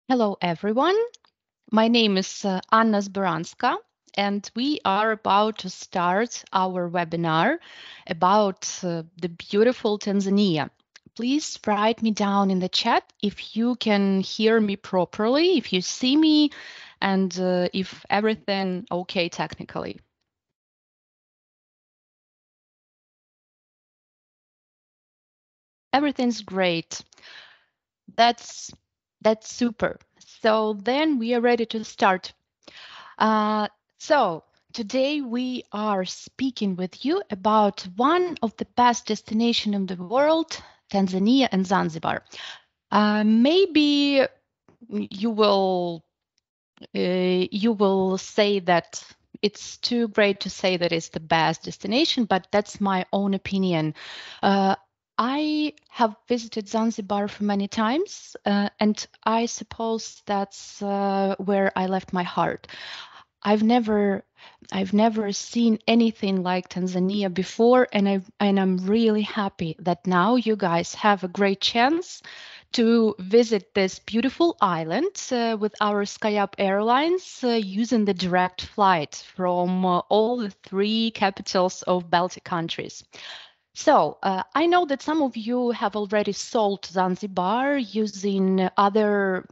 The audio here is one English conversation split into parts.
Hello, everyone. My name is Anna Zbaranska, and we are about to start our webinar about the beautiful Tanzania. Please write me down in the chat if you can hear me properly, if you see me, and if everything okay technically. Everything's great. That's super. So then we are ready to start. So today we are speaking with you about one of the best destinations in the world, Tanzania and Zanzibar. Maybe you will say that it's too great to say that it's the best destination, but that's my own opinion. I have visited Zanzibar for many times, and I suppose that's where I left my heart. I've never seen anything like Tanzania before, and I'm really happy that now you guys have a great chance to visit this beautiful island with our SkyUp Airlines using the direct flight from all the three capitals of Baltic countries. So I know that some of you have already sold Zanzibar using other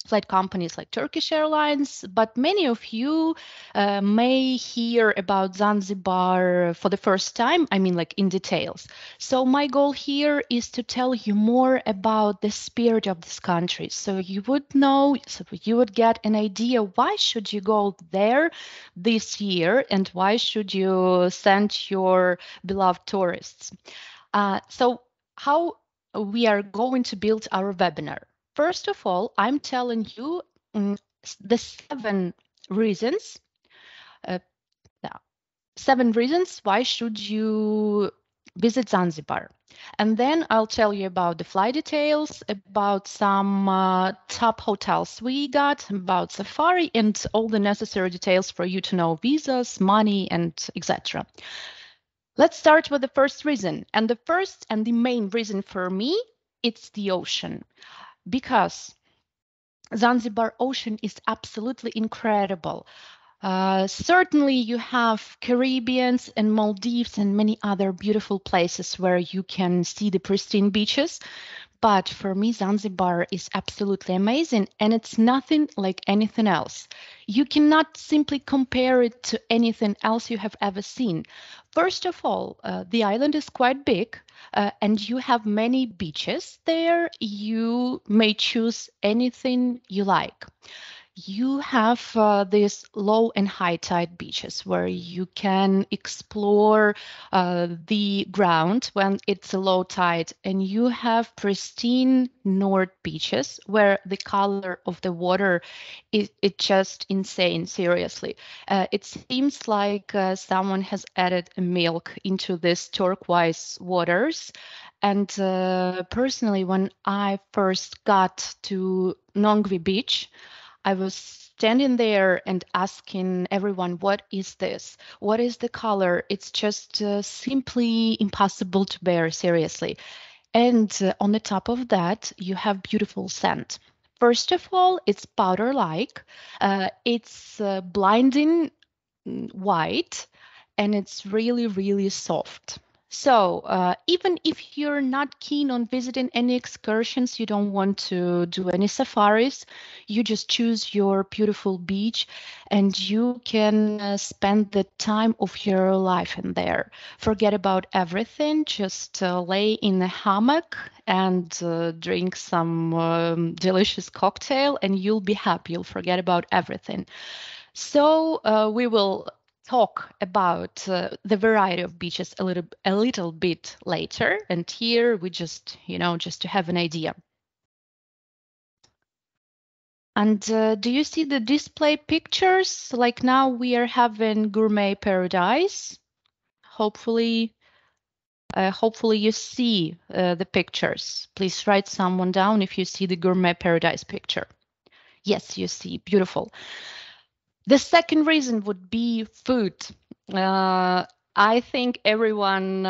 flight companies like Turkish Airlines, but many of you may hear about Zanzibar for the first time, I mean like in details. So my goal here is to tell you more about the spirit of this country, so you would know, so you would get an idea why should you go there this year and why should you send your beloved tourists. So how we are going to build our webinar. First of all, I'm telling you the 7 reasons. 7 reasons why should you visit Zanzibar. And then I'll tell you about the flight details, about some top hotels we got, about safari, and all the necessary details for you to know visas, money, and etc. Let's start with the first reason. And the first and the main reason for me, it's the ocean. Because Zanzibar ocean is absolutely incredible. Certainly you have Caribbeans and Maldives and many other beautiful places where you can see the pristine beaches. But for me, Zanzibar is absolutely amazing, and it's nothing like anything else. You cannot simply compare it to anything else you have ever seen. First of all, the island is quite big, and you have many beaches there. You may choose anything you like. You have these low and high tide beaches where you can explore the ground when it's a low tide, and you have pristine north beaches where the color of the water is just insane, seriously. It seems like someone has added milk into these turquoise waters. And personally, when I first got to Nungwi beach, I was standing there and asking everyone, what is this? What is the color? It's just simply impossible to bear, seriously. And on the top of that, you have beautiful sand. First of all, it's powder-like. It's blinding white, and it's really, really soft. So even if you're not keen on visiting any excursions, you don't want to do any safaris, you just choose your beautiful beach and you can spend the time of your life in there. Forget about everything, just lay in a hammock and drink some delicious cocktail and you'll be happy. You'll forget about everything. So we will talk about the variety of beaches a little bit later. And here we just to have an idea. And do you see the display pictures? Like now we are having gourmet paradise. Hopefully you see the pictures. Please write someone down if you see the gourmet paradise picture. Yes, you see, beautiful. The second reason would be food. I think everyone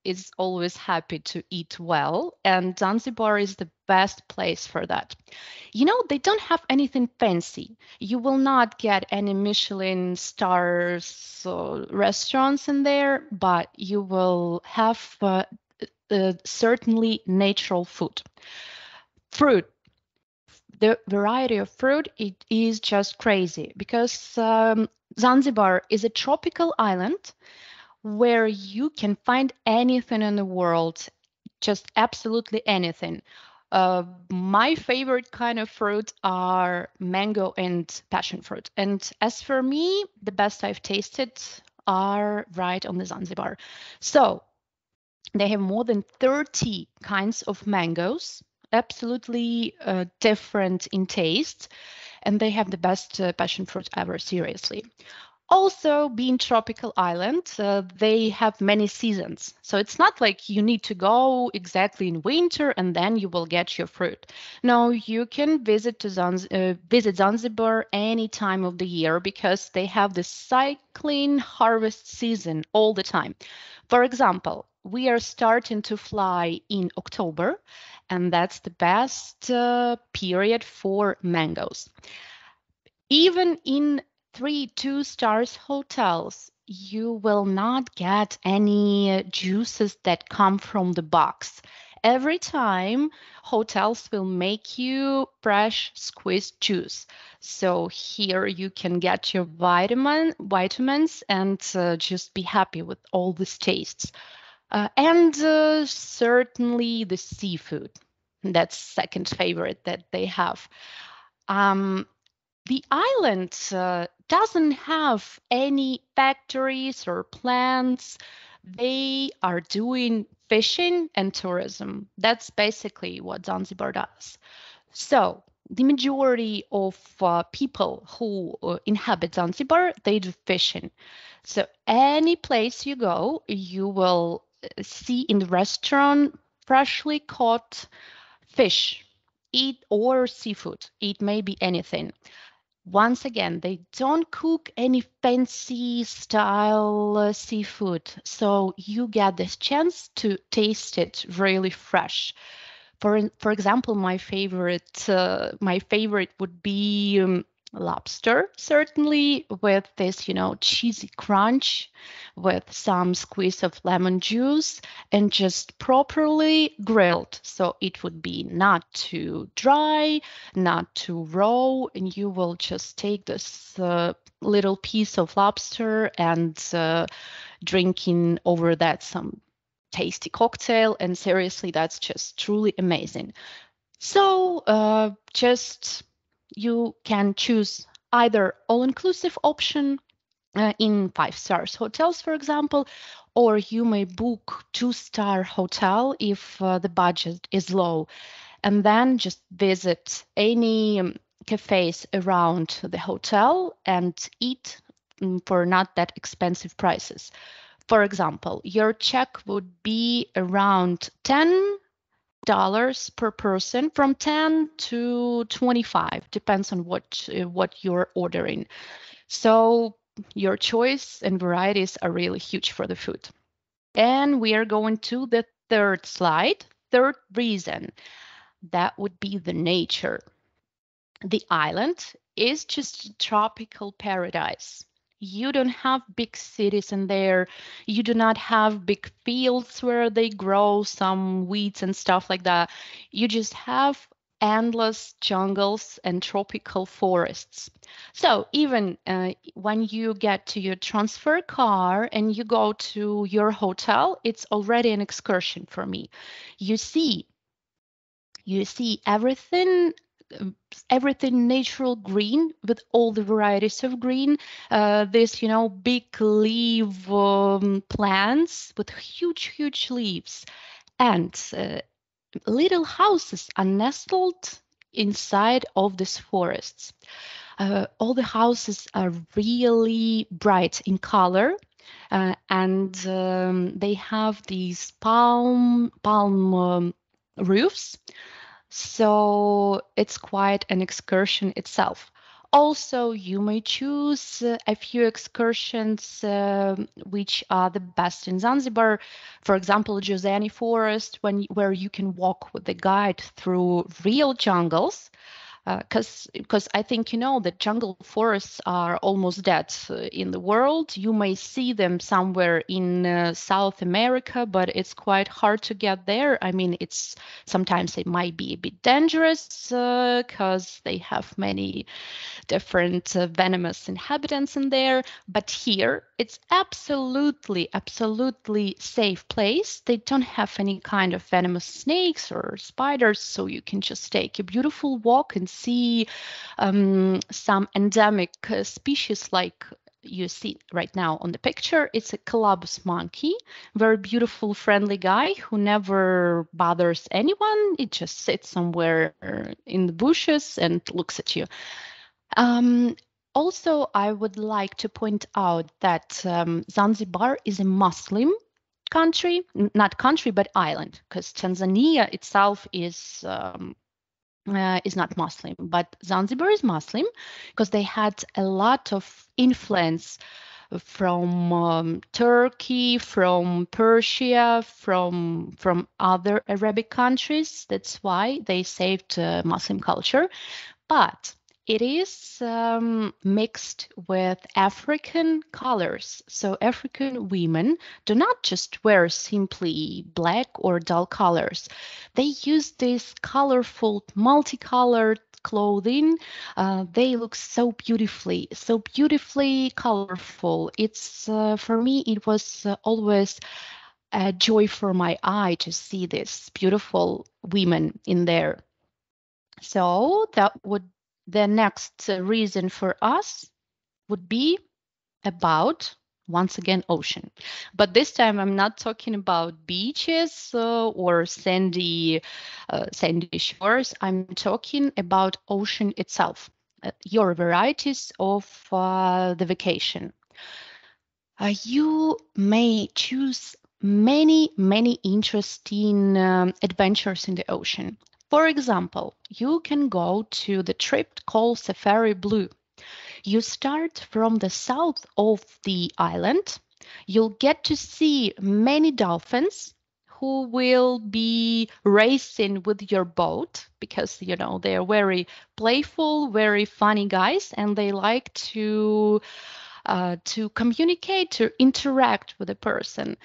is always happy to eat well, and Zanzibar is the best place for that. You know, they don't have anything fancy. You will not get any Michelin stars restaurants in there, but you will have certainly natural food. Fruit. The variety of fruit, it is just crazy because Zanzibar is a tropical island where you can find anything in the world, just absolutely anything. My favorite kind of fruit are mango and passion fruit. And as for me, the best I've tasted are right on the Zanzibar. So they have more than 30 kinds of mangoes, absolutely different in taste, and they have the best passion fruit ever, seriously. Also, being tropical island, they have many seasons. So it's not like you need to go exactly in winter and then you will get your fruit. No, you can visit Zanzibar any time of the year because they have the cycling harvest season all the time. For example, we are starting to fly in October, and that's the best period for mangoes. Even in 3 2 stars hotels, you will not get any juices that come from the box. Every time, hotels will make you fresh squeezed juice. So here you can get your vitamins and just be happy with all these tastes. And certainly the seafood. That's second favorite that they have. The island doesn't have any factories or plants. They are doing fishing and tourism. That's basically what Zanzibar does. So the majority of people who inhabit Zanzibar, they do fishing. So any place you go, you will see in the restaurant freshly caught fish, eat or seafood. It may be anything. Once again, they don't cook any fancy style seafood, so you get this chance to taste it really fresh. For example, my favorite would be lobster, certainly with this, cheesy crunch with some squeeze of lemon juice and just properly grilled. So it would be not too dry, not too raw, and you will just take this little piece of lobster and drinking over that some tasty cocktail, and seriously, that's just truly amazing. So just you can choose either all-inclusive option in 5 stars hotels, for example, or you may book 2 star hotel if the budget is low, and then just visit any cafes around the hotel and eat for not that expensive prices. For example, your check would be around $10 per person, from 10 to 25, depends on what you're ordering. So your choice and varieties are really huge for the food. And we are going to the third slide. Third reason, that would be the nature. The island is just a tropical paradise. You don't have big cities in there. You do not have big fields where they grow some weeds and stuff like that. You just have endless jungles and tropical forests. So even when you get to your transfer car and you go to your hotel, it's already an excursion for me. You see everything natural green with all the varieties of green. This, big leaf plants with huge leaves, and little houses are nestled inside of these forests. All the houses are really bright in color, and they have these palm roofs. So it's quite an excursion itself. Also, you may choose a few excursions which are the best in Zanzibar. For example, Jozani Forest, where you can walk with a guide through real jungles. Because I think you know that jungle forests are almost dead in the world. You may see them somewhere in South America, but it's quite hard to get there. I mean, sometimes it might be a bit dangerous because they have many different venomous inhabitants in there. But here, it's absolutely safe place. They don't have any kind of venomous snakes or spiders, so you can just take a beautiful walk and see some endemic species like you see right now on the picture. It's a Colobus monkey, very beautiful, friendly guy who never bothers anyone. It just sits somewhere in the bushes and looks at you. Also, I would like to point out that Zanzibar is a Muslim country, not country, but island, because Tanzania itself is not Muslim, but Zanzibar is Muslim because they had a lot of influence from Turkey, from Persia, from other Arabic countries. That's why they saved Muslim culture. But it is mixed with African colors. So African women do not just wear simply black or dull colors. They use this colorful, multicolored clothing. They look so beautifully colorful. It's for me, it was always a joy for my eye to see this beautiful women in there. So the next reason for us would be about, once again, ocean. But this time I'm not talking about beaches or sandy shores. I'm talking about ocean itself, your varieties of the vacation. You may choose many interesting adventures in the ocean. For example, you can go to the trip called Safari Blue. You start from the south of the island. You'll get to see many dolphins who will be racing with your boat because, you know, they're very playful, very funny guys, and they like to communicate, to interact with a person.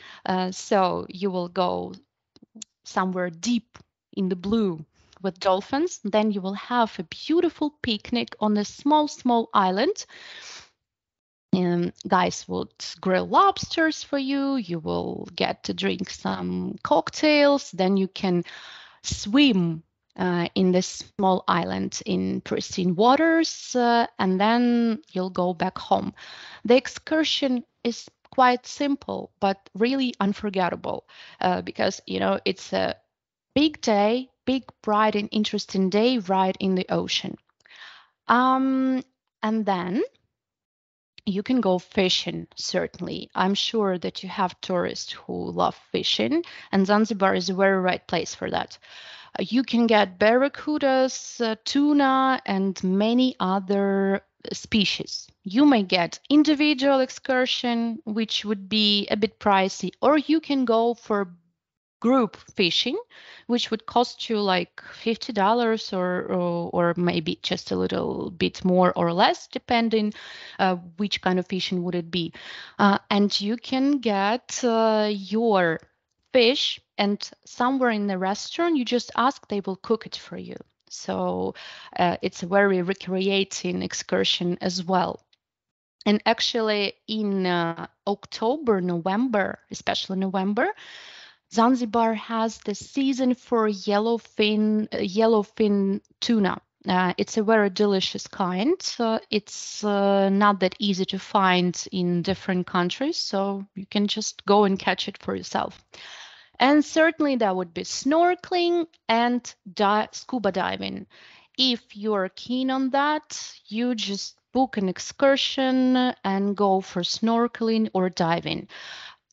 So you will go somewhere deep in the blue with dolphins. Then you will have a beautiful picnic on a small island. Guys would grill lobsters for you. You will get to drink some cocktails. Then you can swim in this small island in pristine waters, and then you'll go back home. The excursion is quite simple, but really unforgettable because, you know, it's a big day, big, bright, and interesting day right in the ocean. And then you can go fishing, certainly. I'm sure that you have tourists who love fishing, and Zanzibar is a very right place for that. You can get barracudas, tuna, and many other species. You may get individual excursion, which would be a bit pricey, or you can go for group fishing, which would cost you like $50 or maybe just a little bit more or less, depending which kind of fishing would it be. And you can get your fish, and somewhere in the restaurant, you just ask, they will cook it for you. So it's a very recreating excursion as well. And actually in October, November, especially November, Zanzibar has the season for yellowfin tuna. It's a very delicious kind. It's not that easy to find in different countries, so you can just go and catch it for yourself. And certainly there would be snorkeling and scuba diving. If you're keen on that, you just book an excursion and go for snorkeling or diving.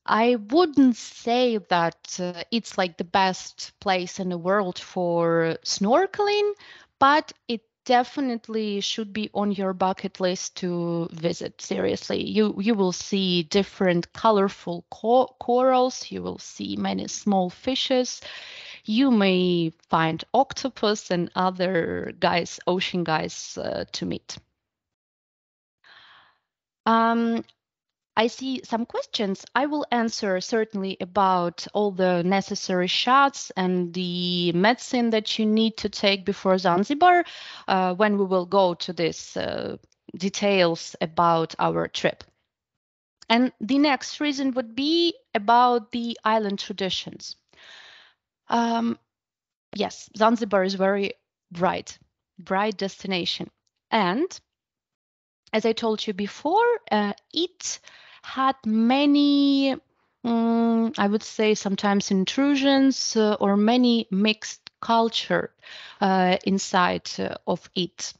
I wouldn't say that it's like the best place in the world for snorkeling, but it definitely should be on your bucket list to visit. Seriously, you will see different colorful corals. You will see many small fishes. You may find octopus and other guys, ocean guys, to meet. I see some questions. I will answer certainly about all the necessary shots and the medicine that you need to take before Zanzibar when we will go to these details about our trip. And the next reason would be about the island traditions. Yes, Zanzibar is very bright destination. And as I told you before, it had many, I would say sometimes intrusions or many mixed culture inside of it.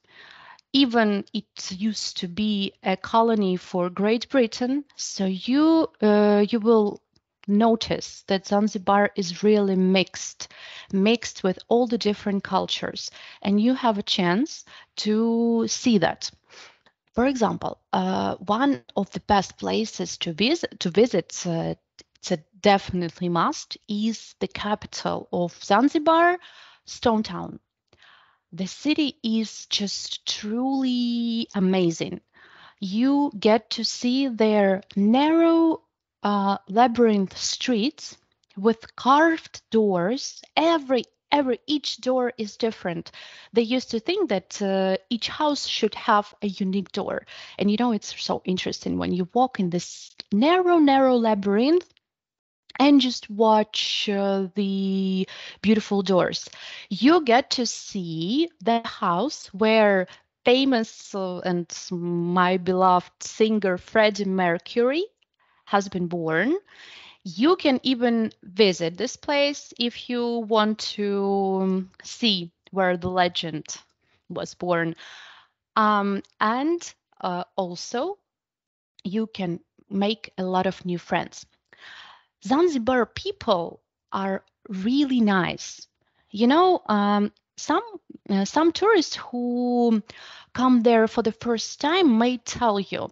Even it used to be a colony for Great Britain, so you will notice that Zanzibar is really mixed with all the different cultures, and you have a chance to see that. For example, one of the best places to visit, it's a definitely must, is the capital of Zanzibar, Stone Town. The city is just truly amazing. You get to see their narrow labyrinth streets with carved doors. Each door is different. They used to think that each house should have a unique door. And you know, it's so interesting when you walk in this narrow labyrinth and just watch the beautiful doors. You get to see the house where famous and my beloved singer Freddie Mercury has been born. You can even visit this place if you want to see where the legend was born. And also, you can make a lot of new friends. Zanzibar people are really nice. You know, some tourists who come there for the first time may tell you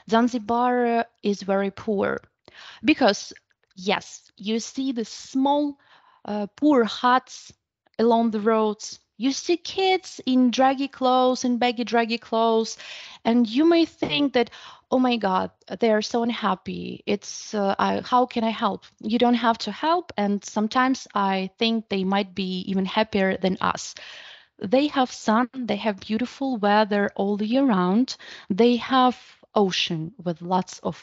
Zanzibar is very poor because, yes, you see the small poor huts along the roads. You see kids in draggy clothes and baggy draggy clothes, and you may think that, oh my God, they are so unhappy. It's how can I help? You don't have to help, and sometimes I think they might be even happier than us. They have sun, they have beautiful weather all year round. They have ocean with lots of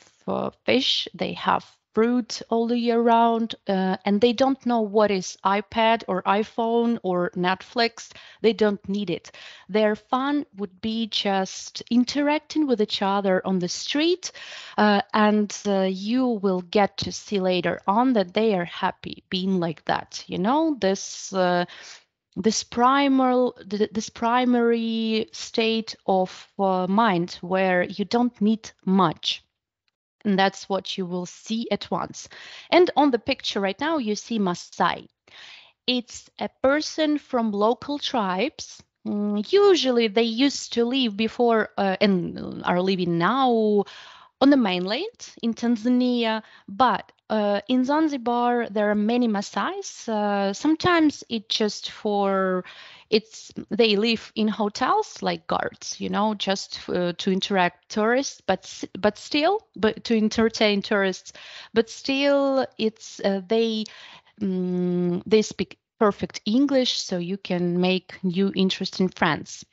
fish. They have fruit all the year round, and they don't know what is iPad or iPhone or Netflix. They don't need it. Their fun would be just interacting with each other on the street, and you will get to see later on that they are happy being like that. You know, this primary state of mind where you don't need much. And that's what you will see at once. And on the picture right now, you see Maasai. It's a person from local tribes. Usually they used to live before and are living now on the mainland in Tanzania, but in Zanzibar there are many Maasais. Sometimes they live in hotels like guards, you know, just to interact tourists, but to entertain tourists. But still, they speak perfect English, so you can make new interesting friends.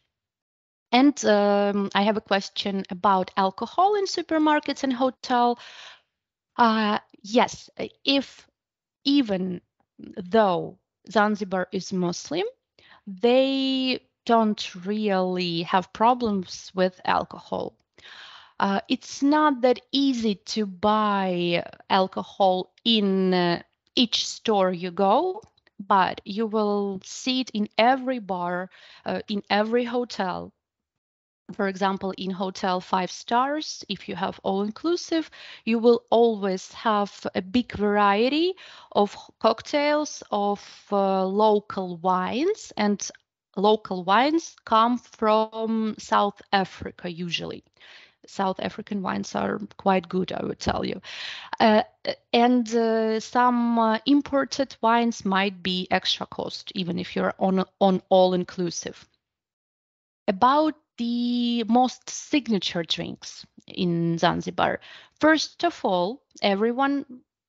And I have a question about alcohol in supermarkets and hotel. Yes, even though Zanzibar is Muslim, they don't really have problems with alcohol. It's not that easy to buy alcohol in each store you go, but you will see it in every bar, in every hotel. For example, in hotel 5 stars, if you have all-inclusive, you will always have a big variety of cocktails, of local wines, and local wines come from South Africa usually. South African wines are quite good, I would tell you. And some imported wines might be extra cost, even if you're on all-inclusive. About the most signature drinks in Zanzibar. First of all, everyone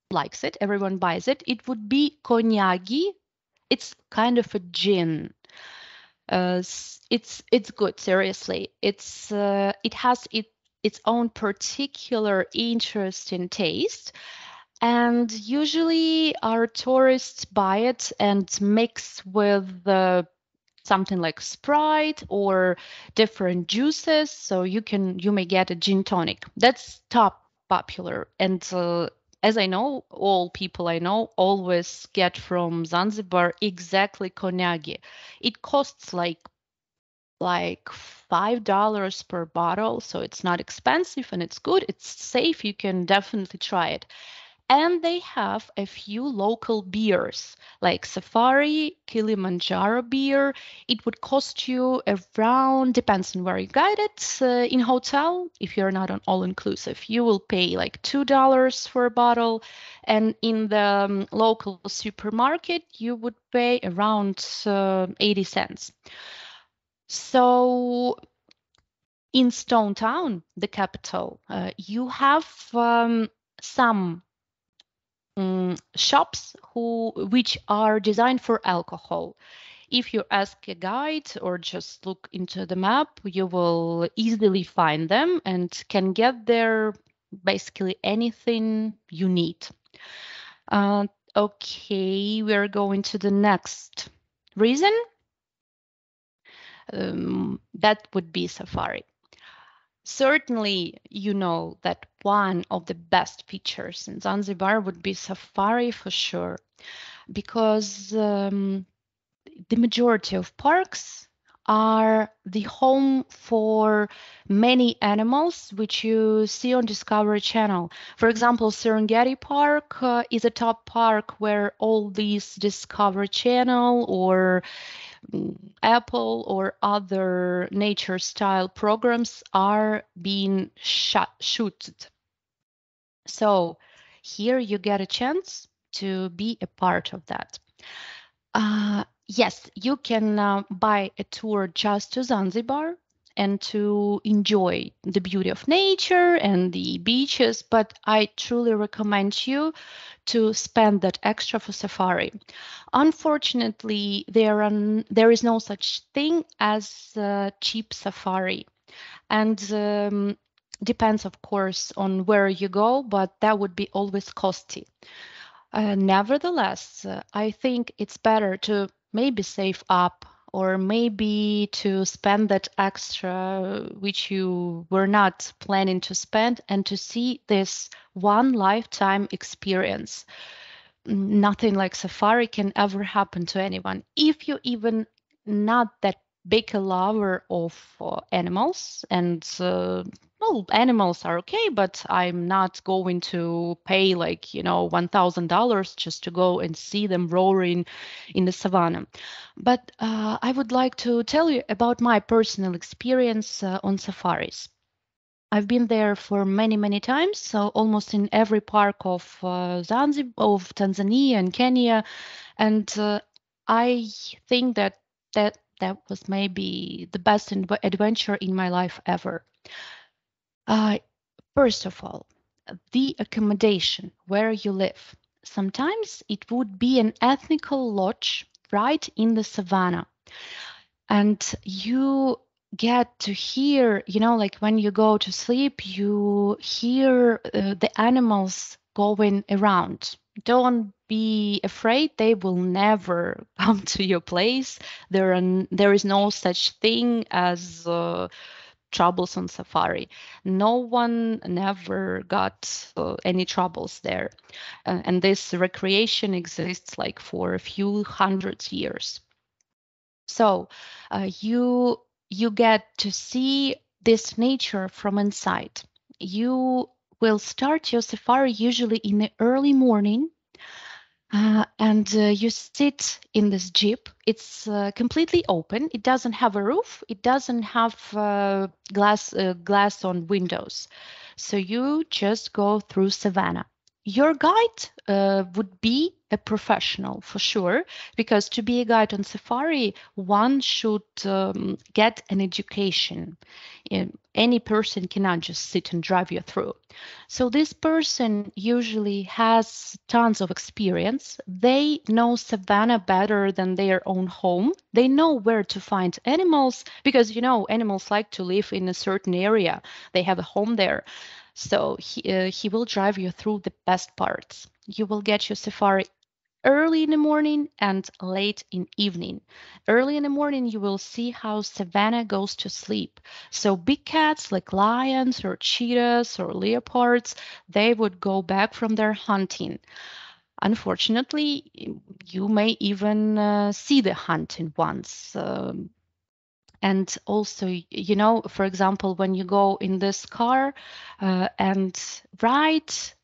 likes it, everyone buys it. It would be konyagi. It's kind of a gin. It's good, seriously. It has its own particular interesting taste, and usually our tourists buy it and mix with something like Sprite or different juices, so you may get a gin tonic. That's top popular, and as I know, all people I know always get from Zanzibar exactly konyagi. It costs like $5 per bottle, so it's not expensive and it's good. It's safe. You can definitely try it. And they have a few local beers like Safari, Kilimanjaro beer. It would cost you around, depends on where you get it, in hotel, if you're not on all-inclusive, you will pay like $2 for a bottle. And in the local supermarket, you would pay around 80 cents. So in Stone Town, the capital, you have some shops which are designed for alcohol. If you ask a guide or just look into the map, you will easily find them and can get there basically anything you need. Okay, we're going to the next reason. That would be safari. Certainly, you know that one of the best features in Zanzibar would be safari for sure, because the majority of parks are the home for many animals which you see on Discovery Channel. For example, Serengeti Park is a top park where all these Discovery Channel or Apple or other nature style programs are being shooted. So here you get a chance to be a part of that. Yes, you can buy a tour just to Zanzibar and to enjoy the beauty of nature and the beaches, but I truly recommend you to spend that extra for safari. Unfortunately, there is no such thing as cheap safari, and depends, of course, on where you go, but that would be always costly. Nevertheless, I think it's better to maybe save up or maybe to spend that extra which you were not planning to spend and to see this one lifetime experience. Nothing like safari can ever happen to anyone. If you even not that big a lover of animals, and well, animals are okay, but I'm not going to pay like, $1,000 just to go and see them roaring in the savannah. But I would like to tell you about my personal experience on safaris. I've been there for many, many times, so almost in every park of Zanzibar, of Tanzania and Kenya, and I think that was maybe the best adventure in my life ever. First of all, the accommodation where you live. Sometimes it would be an ethnical lodge right in the savannah, and you get to hear, like when you go to sleep, you hear the animals going around. Don't be afraid, they will never come to your place. There is no such thing as troubles on safari. No one never got any troubles there. And this recreation exists like for a few hundred years. So you get to see this nature from inside. You will start your safari usually in the early morning, and you sit in this jeep. It's completely open. It doesn't have a roof. It doesn't have glass on windows. So you just go through savannah. Your guide would be a professional for sure, because to be a guide on safari, one should get an education. Any person cannot just sit and drive you through. So this person usually has tons of experience. They know savannah better than their own home. They know where to find animals because, animals like to live in a certain area. They have a home there. So he will drive you through the best parts. You will get your safari early in the morning and late in evening. Early in the morning, you will see how savannah goes to sleep. So big cats like lions or cheetahs or leopards, they would go back from their hunting. Unfortunately, you may even see the hunting ones. And also, for example, when you go in this car and right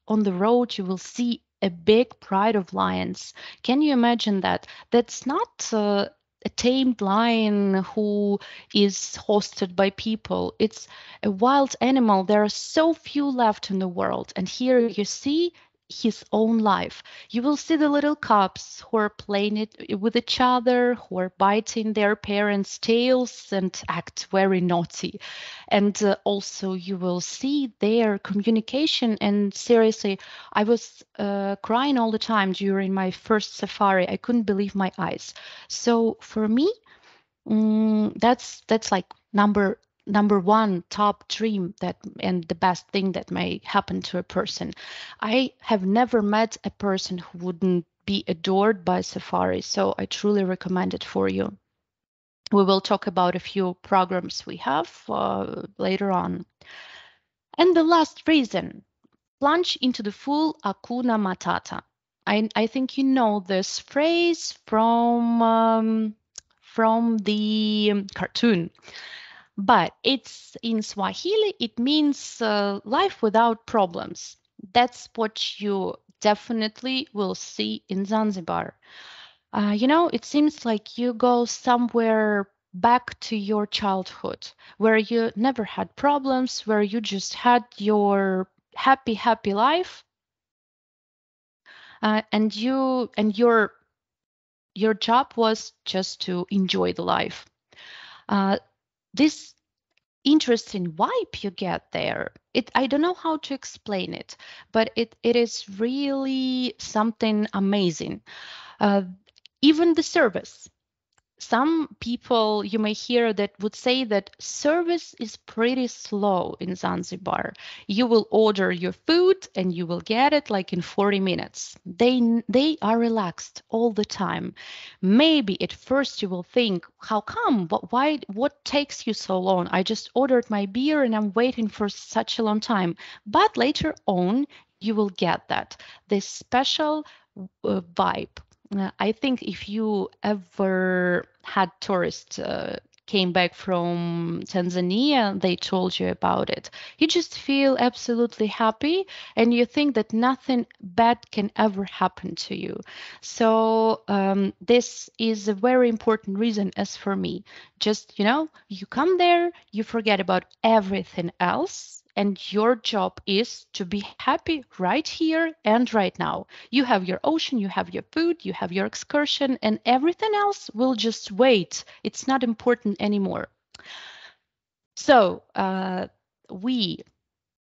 on the road, you will see a big pride of lions. Can you imagine that? That's not a tamed lion who is hosted by people. It's a wild animal. There are so few left in the world. And here you see his own life. You will see the little cubs who are playing it with each other, who are biting their parents' tails and act very naughty. And also you will see their communication. And seriously, I was crying all the time during my first safari. I couldn't believe my eyes. So for me, that's like number one top dream and the best thing that may happen to a person. I have never met a person who wouldn't be adored by safari, so I truly recommend it for you. We will talk about a few programs we have later on. And the last reason, plunge into the full Hakuna Matata. I think you know this phrase from the cartoon, but it's in Swahili. It means life without problems. That's what you definitely will see in Zanzibar. It seems like you go somewhere back to your childhood where you never had problems, where you just had your happy life, and your job was just to enjoy the life. This interesting vibe you get there, I don't know how to explain it, but it is really something amazing. Even the service. Some people you may hear that would say that service is pretty slow in Zanzibar. You will order your food and you will get it like in 40 minutes. They are relaxed all the time. Maybe at first you will think, how come? What takes you so long? I just ordered my beer and I'm waiting for such a long time. But later on, you will get that. This special vibe. I think if you ever had tourists came back from Tanzania, they told you about it. You just feel absolutely happy and you think that nothing bad can ever happen to you. So this is a very important reason as for me. Just, you come there, you forget about everything else, and your job is to be happy right here and right now. You have your ocean, you have your food, you have your excursion, and everything else will just wait. It's not important anymore. So we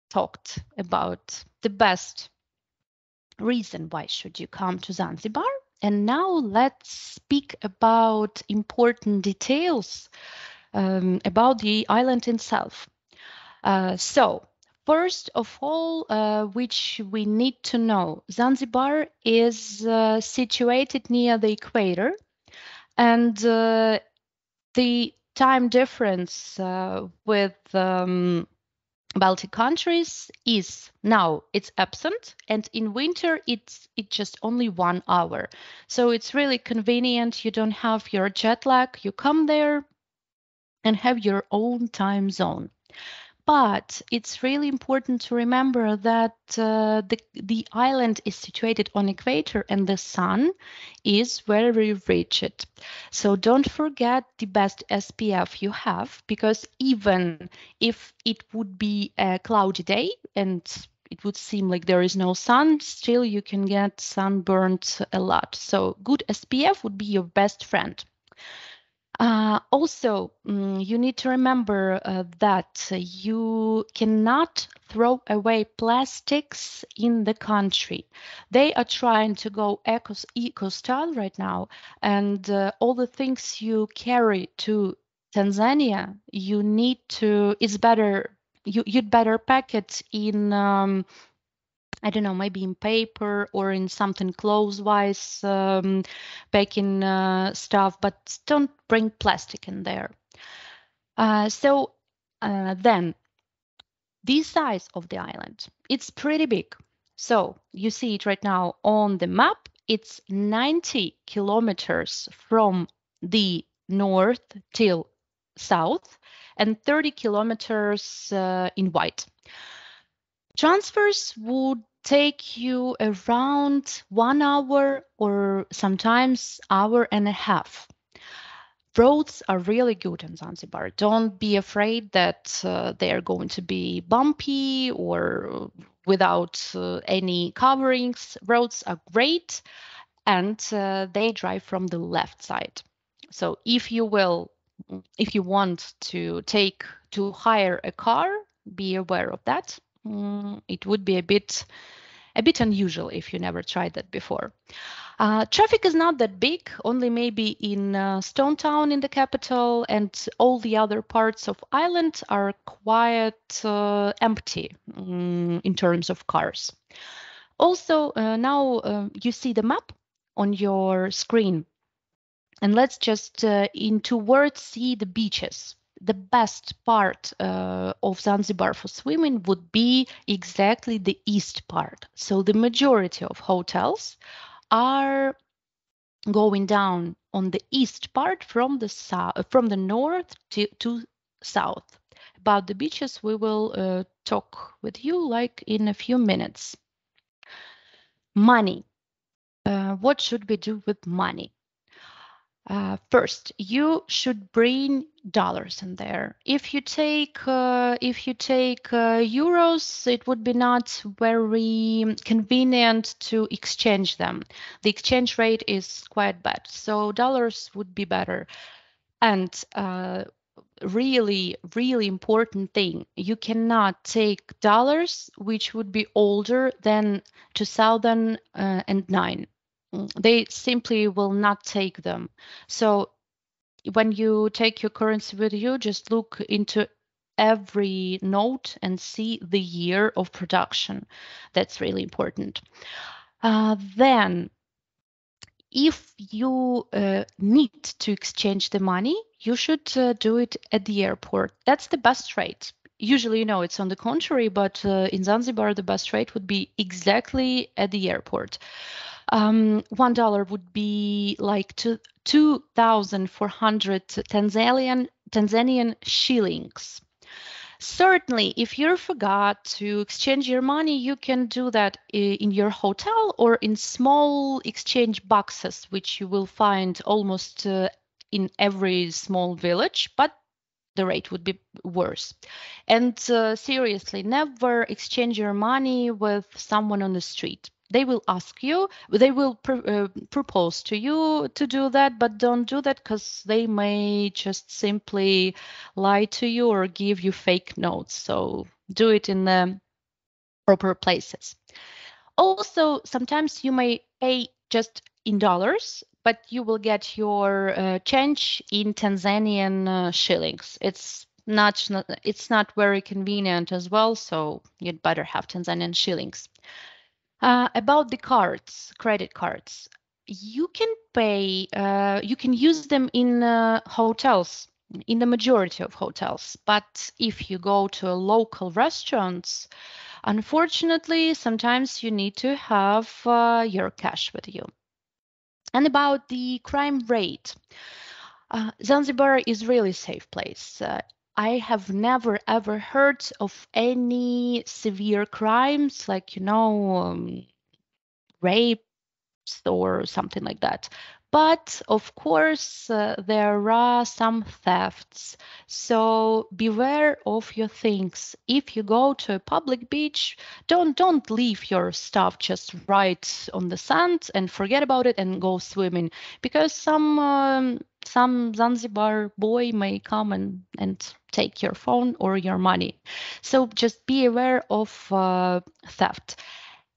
talked about the best reason why should you come to Zanzibar. And now let's speak about important details about the island itself. So first of all, which we need to know, Zanzibar is situated near the equator, and the time difference with Baltic countries is now it's absent, and in winter it's just only 1 hour. So it's really convenient. You don't have your jet lag. You come there and have your own time zone. But it's really important to remember that the island is situated on equator and the sun is very rigid. So don't forget the best SPF you have, because even if it would be a cloudy day and it would seem like there is no sun, still you can get sunburned a lot. So good SPF would be your best friend. Also, you need to remember that you cannot throw away plastics in the country. They are trying to go eco-style right now, and all the things you carry to Tanzania, you need to, it's better, you'd better pack it in I don't know, maybe in paper or in something clothes-wise, packing stuff, but don't bring plastic in there. Then, the size of the island, it's pretty big. So you see it right now on the map. It's 90 kilometers from the north till south and 30 kilometers in white. Transfers would take you around 1 hour or sometimes hour and a half. Roads are really good in Zanzibar. Don't be afraid that they are going to be bumpy or without any coverings. Roads are great, and they drive from the left side. So if you want to hire a car, be aware of that. It would be a bit unusual if you never tried that before. Traffic is not that big, only maybe in Stone Town in the capital, and all the other parts of island are quite empty in terms of cars. Also, now you see the map on your screen, and let's just in 2 words see the beaches. The best part of Zanzibar for swimming would be exactly the east part. So the majority of hotels are going down on the east part from the south, from the north to south. About the beaches, we will talk with you like in a few minutes. Money. What should we do with money? First, you should bring dollars in there. If you take euros, it would be not very convenient to exchange them. The exchange rate is quite bad, so dollars would be better. And really important thing, you cannot take dollars which would be older than 2009. They simply will not take them. So when you take your currency with you, just look into every note and see the year of production. That's really important. Then, if you need to exchange the money, you should do it at the airport. That's the best rate. Usually, it's on the contrary, but in Zanzibar, the best rate would be exactly at the airport. $1 would be like 2,400 Tanzanian shillings. Certainly, if you forgot to exchange your money, you can do that in your hotel or in small exchange boxes, which you will find almost in every small village, but the rate would be worse. And seriously, never exchange your money with someone on the street. They will ask you, they will propose to you to do that, but don't do that because they may just simply lie to you or give you fake notes. So do it in the proper places. Also, sometimes you may pay just in dollars, but you will get your change in Tanzanian shillings. It's not very convenient as well, so you'd better have Tanzanian shillings. About the cards, credit cards, you can pay, you can use them in hotels, in the majority of hotels. But if you go to local restaurants, unfortunately, sometimes you need to have your cash with you. And about the crime rate, Zanzibar is really safe place. I have never ever heard of any severe crimes like, rape or something like that. But of course, there are some thefts. So beware of your things. If you go to a public beach, don't leave your stuff just right on the sand and forget about it and go swimming, because some Zanzibar boy may come and take your phone or your money. So just be aware of theft.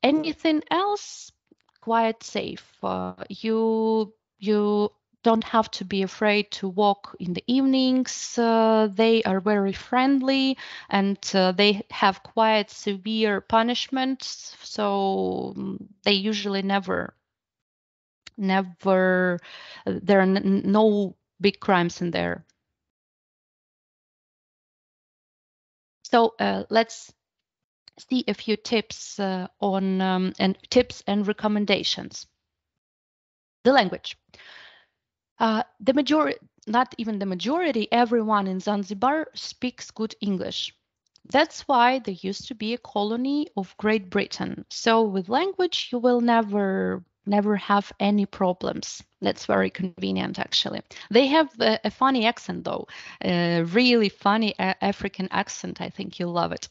Anything else? Quite safe. You don't have to be afraid to walk in the evenings. They are very friendly, and they have quite severe punishments. So they usually never. There are no big crimes in there. So let's see a few tips on tips and recommendations. The language. The majority, not even the majority, everyone in Zanzibar speaks good English. That's why there used to be a colony of Great Britain. So with language, you will never have any problems. That's very convenient, actually. They have a funny accent, though, a really funny African accent. I think you'll love it.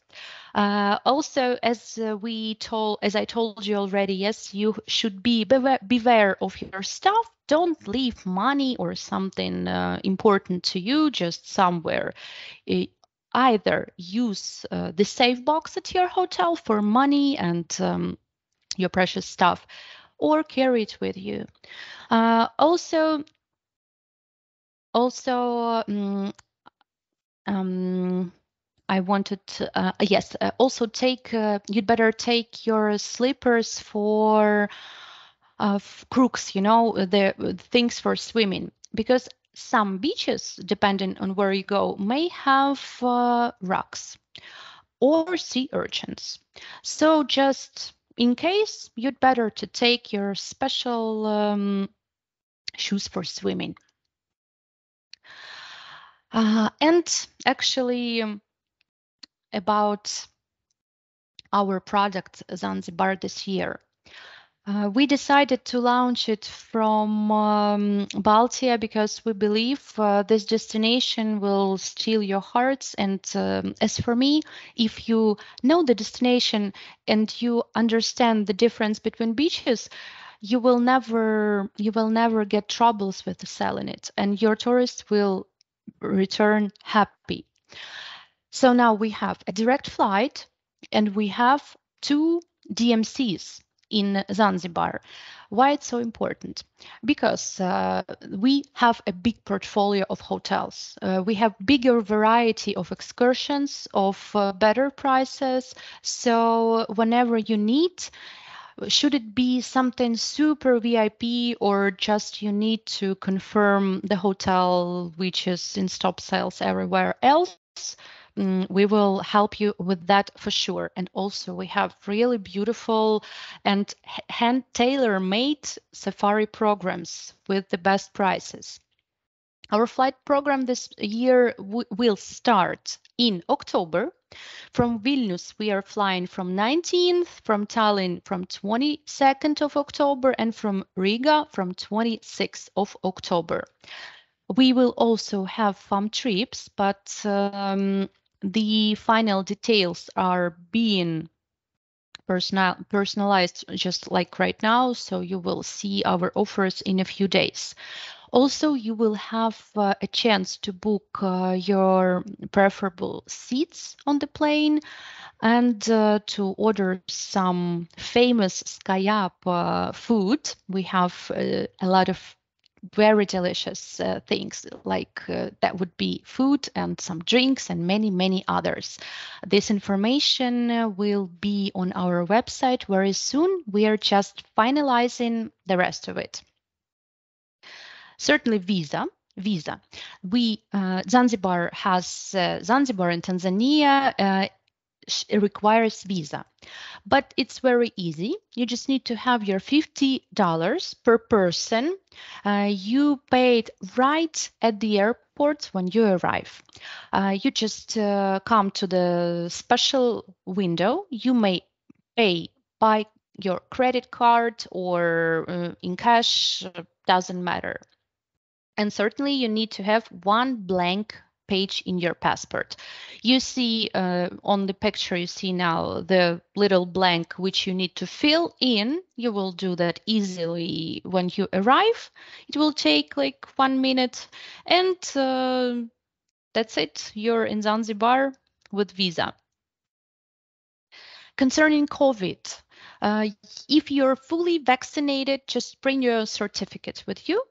Also, as I told you already, yes, you should beware of your stuff. Don't leave money or something important to you just somewhere. Either use the safe box at your hotel for money and your precious stuff, or carry it with you. Also, I wanted to, yes, also you'd better take your slippers for crooks, the things for swimming, because some beaches, depending on where you go, may have rocks or sea urchins. So just in case, you'd better to take your special shoes for swimming. And actually, about our product Zanzibar this year. We decided to launch it from Baltia because we believe this destination will steal your hearts. And as for me, if you know the destination and you understand the difference between beaches, you will never get troubles with selling it, and your tourists will return happy. So now we have a direct flight, and we have 2 DMCs in Zanzibar. Why it's so important? Because we have a big portfolio of hotels. We have bigger variety of excursions, of better prices. So whenever you need, should it be something super VIP or just you need to confirm the hotel which is in stop sales everywhere else, we will help you with that for sure. And also we have really beautiful and hand tailor-made safari programs with the best prices. Our flight program this year will start in October. From Vilnius, we are flying from 19th, from Tallinn from 22nd of October, and from Riga from 26th of October. We will also have FAM trips, but the final details are being personalized just like right now, so you will see our offers in a few days. Also, you will have a chance to book your preferable seats on the plane and to order some famous Skyap food. We have a lot of very delicious things like that would be food and some drinks and many others. This information will be on our website very soon. We are just finalizing the rest of it. Certainly visa. Zanzibar and Tanzania requires visa, but it's very easy. You just need to have your $50 per person You paid right at the airport when you arrive. You just come to the special window. You may pay by your credit card or in cash, doesn't matter. And certainly you need to have one blank page in your passport. You see on the picture you see now the little blank which you need to fill in. You will do that easily when you arrive. It will take like 1 minute, and that's it. You're in Zanzibar with visa. Concerning COVID, if you're fully vaccinated, just bring your certificate with you,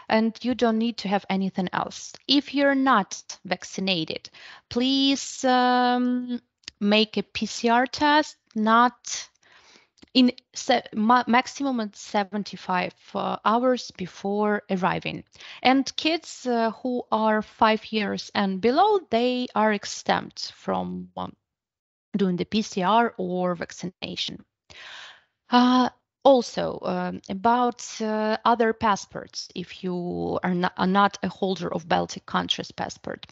and you don't need to have anything else. If you're not vaccinated, please make a PCR test, not in maximum at 75 hours before arriving. And kids who are 5 years and below, they are exempt from doing the PCR or vaccination. Also, about other passports, if you are not a holder of Baltic countries passport.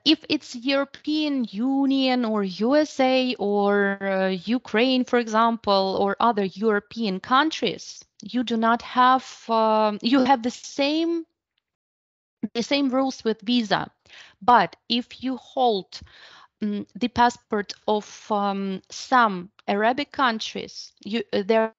If it's European Union or USA or Ukraine, for example, or other European countries, you do not have, you have the same rules with visa. But if you hold the passport of some Arabic countries, there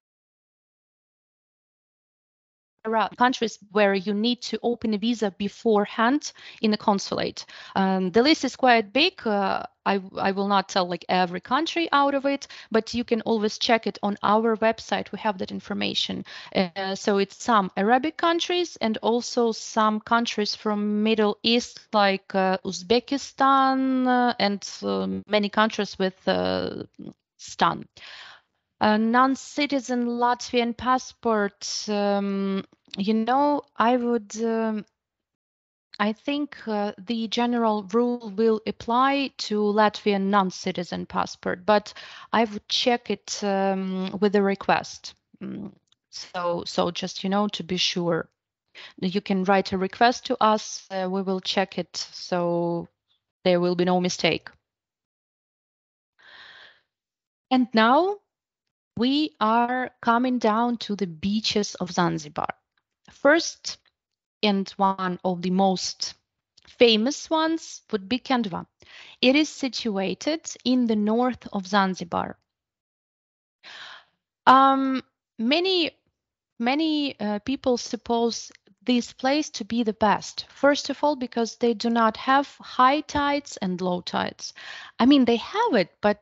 are countries where you need to open a visa beforehand in the consulate. The list is quite big. I will not tell like every country out of it, but you can always check it on our website. We have that information. So it's some Arabic countries and also some countries from Middle East like Uzbekistan and many countries with stan. A non-citizen Latvian passport, I think the general rule will apply to Latvian non-citizen passport, but I would check it with a request. So just, to be sure, you can write a request to us. We will check it, so there will be no mistake. And now we are coming down to the beaches of Zanzibar. First, and one of the most famous ones would be Kendva. It is situated in the north of Zanzibar. Many people suppose this place to be the best. First of all, because they do not have high tides and low tides. I mean, they have it, but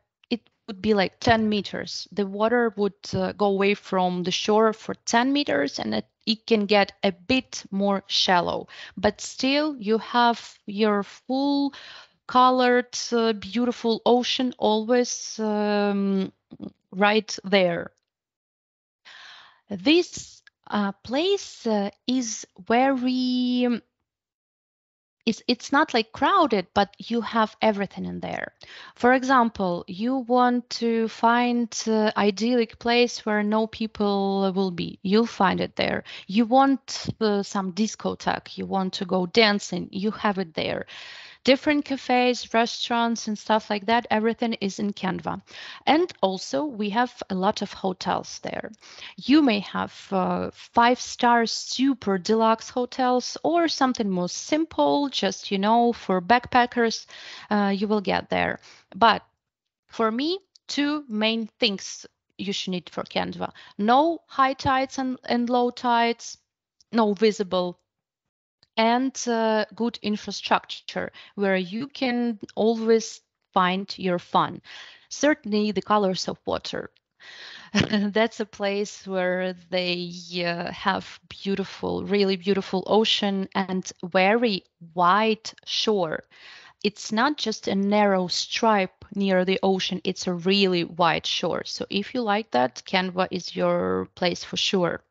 would be like 10 meters. The water would go away from the shore for 10 meters and it can get a bit more shallow. But still, you have your full colored, beautiful ocean always right there. This place is very... It's not like crowded, but you have everything in there. For example, you want to find idyllic place where no people will be. You'll find it there. You want some discotheque. You want to go dancing. You have it there. Different cafes, restaurants, and stuff like that. Everything is in Kendva. And also, we have a lot of hotels there. You may have 5-star super deluxe hotels or something more simple, just, for backpackers, you will get there. But for me, 2 main things you should need for Kendva. No high tides and low tides, no visible, and good infrastructure where you can always find your fun. Certainly the colors of water. That's a place where they have beautiful, really beautiful ocean and very wide shore. It's not just a narrow stripe near the ocean, it's a really wide shore. So if you like that, Kendva is your place for sure.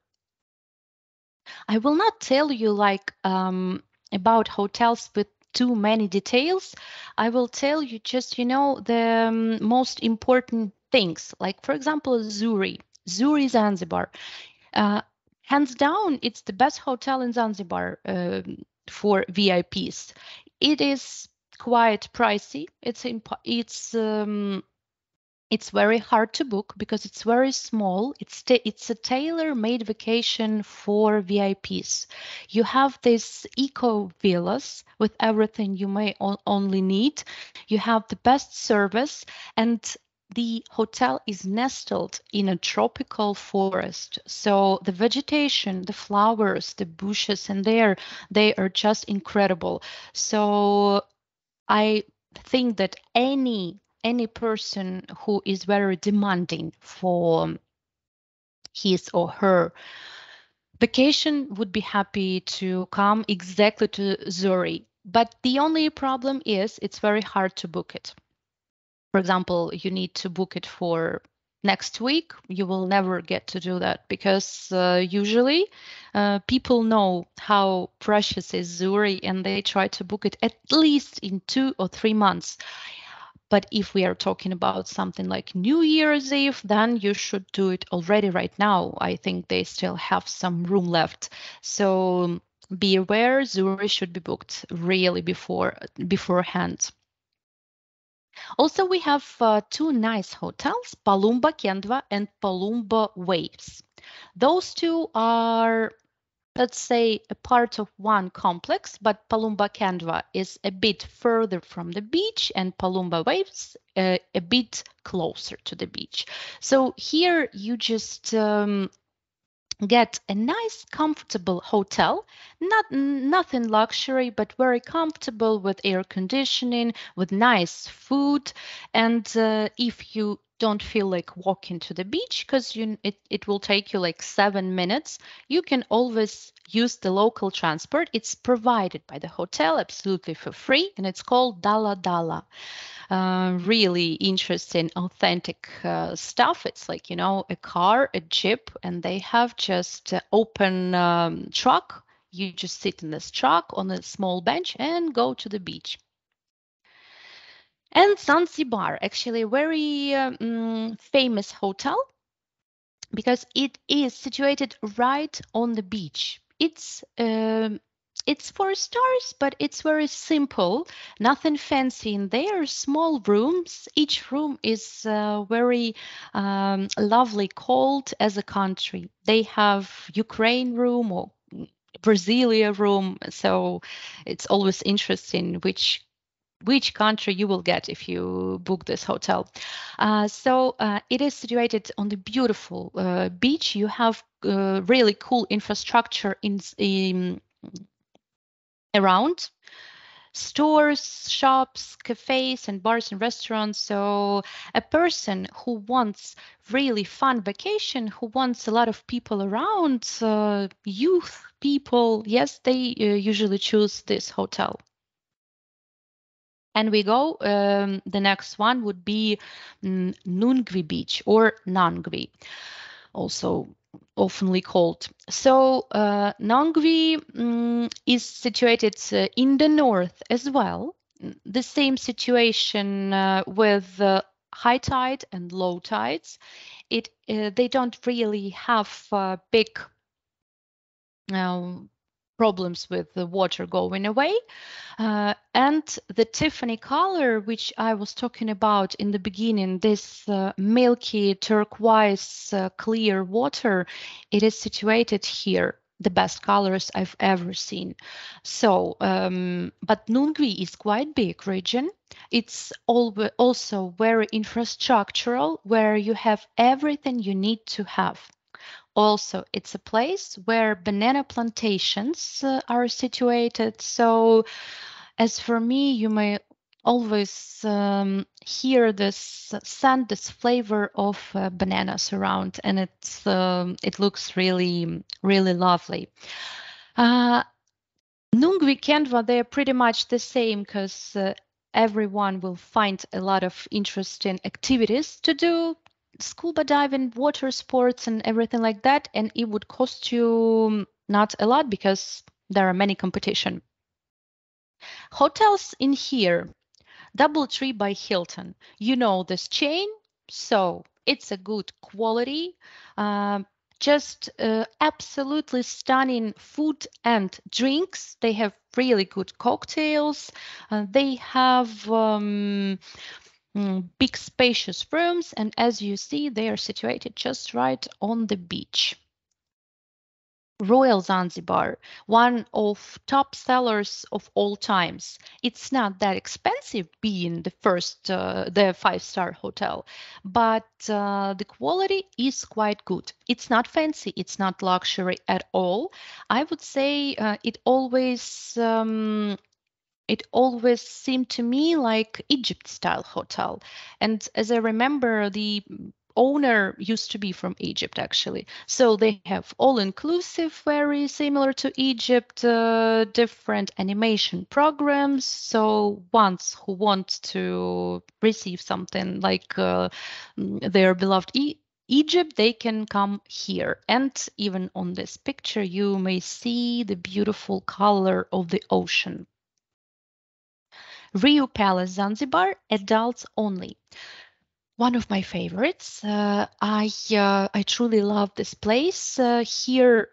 I will not tell you about hotels with too many details. I will tell you just, the most important things. Like, for example, Zuri Zanzibar. Hands down, it's the best hotel in Zanzibar for VIPs. It is quite pricey. It's very hard to book because it's very small. It's a tailor-made vacation for VIPs. You have these eco villas with everything you may only need. You have the best service, and the hotel is nestled in a tropical forest. So the vegetation, the flowers, the bushes in there, they are just incredible. So I think that any person who is very demanding for his or her vacation would be happy to come exactly to Zuri. But the only problem is it's very hard to book it. For example, you need to book it for next week. You will never get to do that because usually people know how precious is Zuri and they try to book it at least in 2 or 3 months. But if we are talking about something like New Year's Eve, then you should do it already right now. I think they still have some room left. So be aware, Zuri should be booked really beforehand. Also, we have 2 nice hotels, Palumba Kendva and Palumba Waves. Those 2 are, let's say, a part of one complex, but Palumba Kendva is a bit further from the beach and Palumba Waves a bit closer to the beach. So here you just get a nice, comfortable hotel, nothing luxury, but very comfortable with air conditioning, with nice food. And if you don't feel like walking to the beach, because it will take you like 7 minutes, you can always use the local transport. It's provided by the hotel absolutely for free, and it's called Dala Dala. Really interesting, authentic stuff. It's like, a car, a jeep, and they have just open truck. You just sit in this truck on a small bench and go to the beach. And Zanzibar, actually a very famous hotel because it is situated right on the beach. It's 4 stars, but it's very simple, nothing fancy in there. Small rooms. Each room is very lovely, called as a country. They have Ukraine room or Brasilia room, so it's always interesting which country you will get if you book this hotel. So it is situated on the beautiful beach. You have really cool infrastructure in around stores, shops, cafes, and bars and restaurants. So a person who wants really fun vacation, who wants a lot of people around, youth people, yes, they usually choose this hotel. And we go, the next one would be Nungwi Beach or Nungwi, also oftenly called. So Nungwi is situated in the north as well. The same situation with high tide and low tides. They don't really have big problems with the water going away. And the Tiffany color, which I was talking about in the beginning, this milky turquoise clear water, it is situated here. The best colors I've ever seen. So, but Nungwi is quite big region. It's also very infrastructural, where you have everything you need to have. Also, it's a place where banana plantations are situated. So, as for me, you may always hear this scent, this flavor of bananas around, and it looks really, really lovely. Nungwi, Kendva, they're pretty much the same because everyone will find a lot of interesting activities to do. Scuba diving, water sports, and everything like that, and it would cost you not a lot because there are many competition. Hotels in here, DoubleTree by Hilton. You know this chain, so it's a good quality. just absolutely stunning food and drinks. They have really good cocktails. They have big spacious rooms, and as you see, they are situated just right on the beach. Royal Zanzibar, one of top sellers of all times. It's not that expensive being the first, the 5-star hotel, but the quality is quite good. It's not fancy, it's not luxury at all. I would say it always seemed to me like Egypt-style hotel. And as I remember, the owner used to be from Egypt, actually. So they have all-inclusive, very similar to Egypt, different animation programs. So ones who want to receive something like their beloved Egypt, they can come here. And even on this picture, you may see the beautiful color of the ocean. Rio Palace, Zanzibar, adults only. One of my favorites. I truly love this place. Here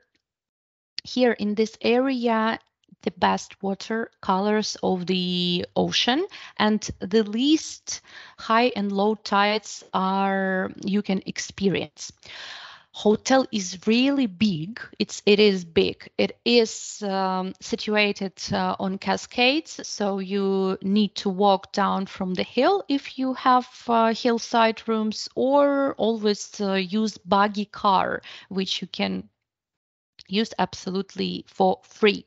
in this area, the best water colors of the ocean, and the least high and low tides you can experience. Hotel is really big. It is big. It is situated on cascades, so you need to walk down from the hill if you have hillside rooms, or always use buggy car, which you can use absolutely for free.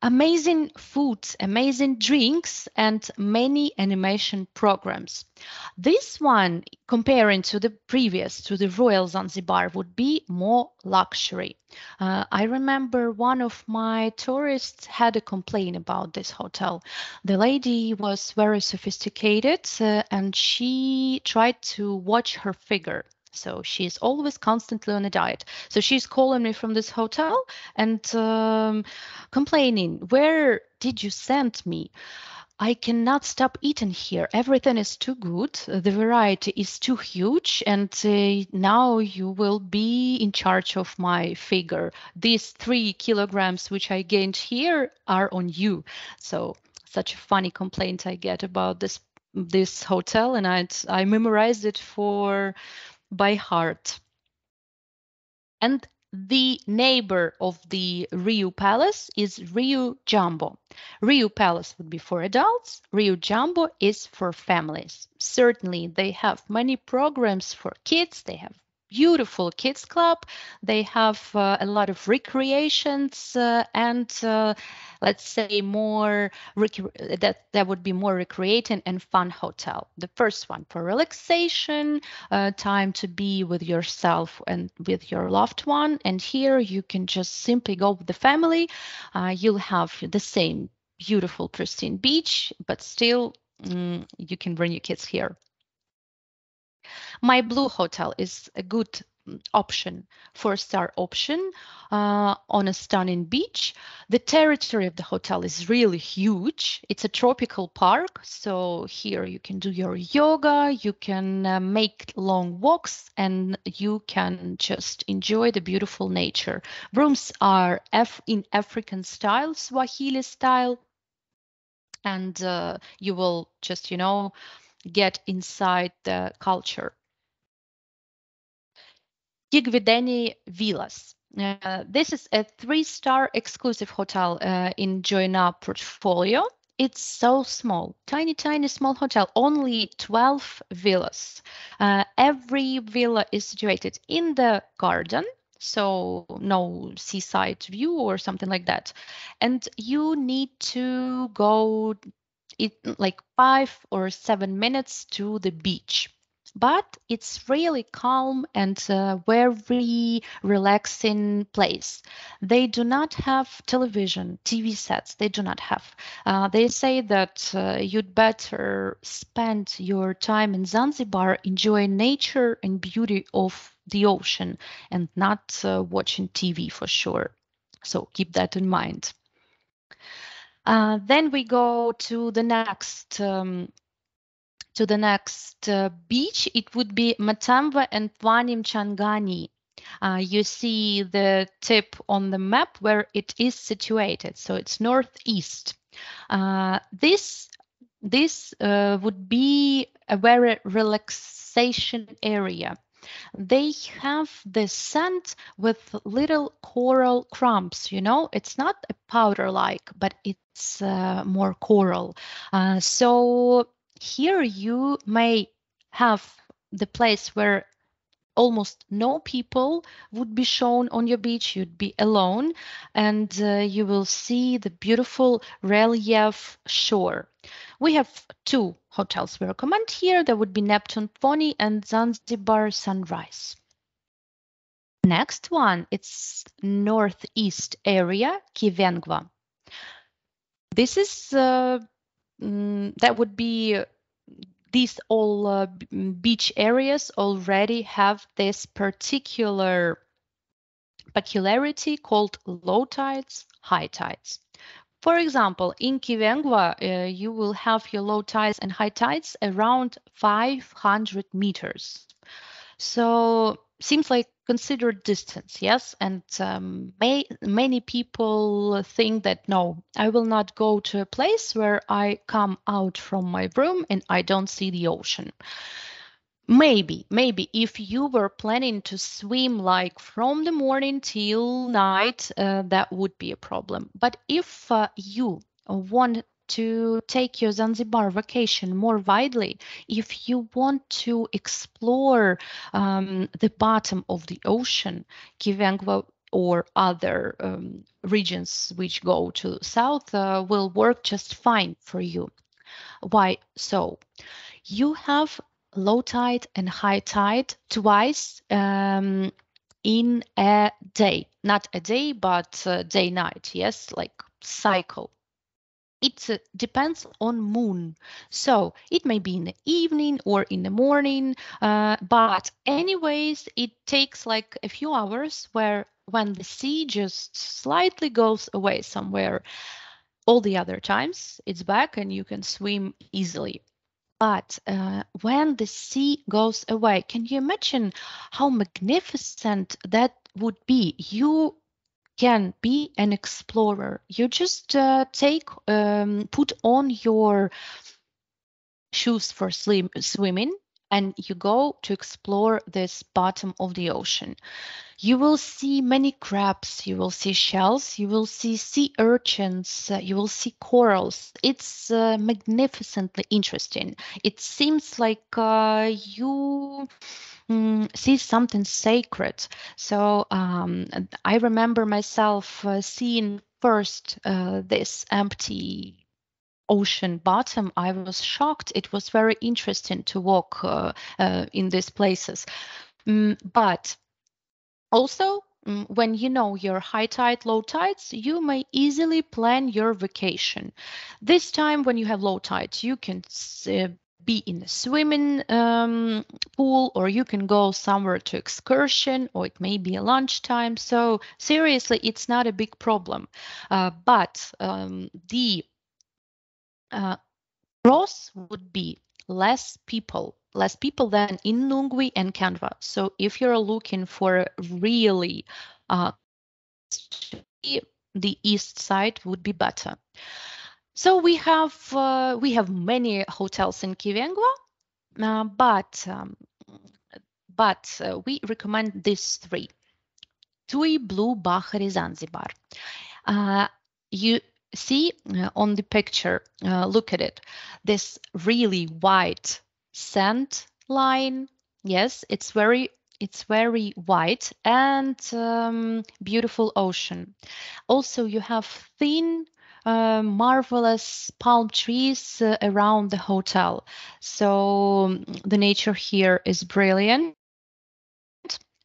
Amazing food, amazing drinks, and many animation programs. This one, comparing to the previous, to the Royal Zanzibar, would be more luxury. I remember one of my tourists had a complaint about this hotel. The lady was very sophisticated and she tried to watch her figure. So she's always constantly on a diet. So she's calling me from this hotel and complaining, "Where did you send me? I cannot stop eating here. Everything is too good. The variety is too huge. And now you will be in charge of my figure. These 3 kilograms which I gained here are on you." So such a funny complaint I get about this hotel, and I memorized it by heart. And the neighbor of the Rio Palace is Rio Jumbo. Rio Palace would be for adults. Rio Jumbo is for families. Certainly, they have many programs for kids. They have beautiful kids club. They have a lot of recreations and let's say more that would be more recreating and fun hotel. The first one for relaxation, time to be with yourself and with your loved one. And here you can just simply go with the family. You'll have the same beautiful pristine beach, but still you can bring your kids here. My Blue Hotel is a good option, 4-star option on a stunning beach. The territory of the hotel is really huge. It's a tropical park, so here you can do your yoga, you can make long walks, and you can just enjoy the beautiful nature. Rooms are in African style, Swahili style, and you will just, get inside the culture. Kiwengwa Villas. This is a 3-star exclusive hotel in Join UP portfolio. It's so small, tiny small hotel, only 12 villas. Every villa is situated in the garden, so no seaside view or something like that. And you need to go like 5 or 7 minutes to the beach. But it's really calm and very relaxing place. They do not have television, TV sets. They do not have. They say that you'd better spend your time in Zanzibar enjoying nature and beauty of the ocean and not watching TV for sure. So keep that in mind. Then we go to the next beach. It would be Matamwe and Pwani-Mchangani. You see the tip on the map where it is situated. So it's northeast. This would be a very relaxation area. They have the sand with little coral crumbs, you know, it's not a powder-like, but it's more coral. So here you may have the place where almost no people would be shown on your beach. You'd be alone, and you will see the beautiful relief shore. We have two hotels we recommend here. There would be Matamwe and Pwani and Zanzibar Sunrise. Next one, it's northeast area, Kiwengwa. This is that would be these all beach areas already have this particular peculiarity called low tides, high tides. For example, in Kiwengwa, you will have your low tides and high tides around 500 meters. So seems like considered distance, yes? And many people think that, no, I will not go to a place where I come out from my room and I don't see the ocean. Maybe if you were planning to swim like from the morning till night, that would be a problem. But if you want to take your Zanzibar vacation more widely, if you want to explore the bottom of the ocean, Kiwengwa or other regions which go to south will work just fine for you. Why so? You have low tide and high tide twice in a day. Not a day, but day-night, yes, like cycle. It depends on moon. So it may be in the evening or in the morning, but anyways, it takes like a few hours when the sea just slightly goes away somewhere. All the other times, it's back and you can swim easily. But when the sea goes away, can you imagine how magnificent that would be? You can be an explorer. You just put on your shoes for swimming and you go to explore this bottom of the ocean. You will see many crabs, you will see shells, you will see sea urchins, you will see corals. It's magnificently interesting. It seems like you see something sacred. So I remember myself seeing first this empty ocean bottom. I was shocked. It was very interesting to walk in these places. But also, when you know your high tide, low tides, you may easily plan your vacation. This time when you have low tides, you can be in a swimming pool, or you can go somewhere to excursion, or it may be a lunchtime. So seriously, it's not a big problem. But the pros would be less people than in Nungwi and Kendva. So if you're looking for really the east side would be better. So we have many hotels in Kiwengwa, but we recommend these three. Tui Blue Bahari Zanzibar. You see on the picture, look at it, this really white sand line. Yes, it's very white and beautiful ocean. Also, you have thin, marvelous palm trees around the hotel. So the nature here is brilliant.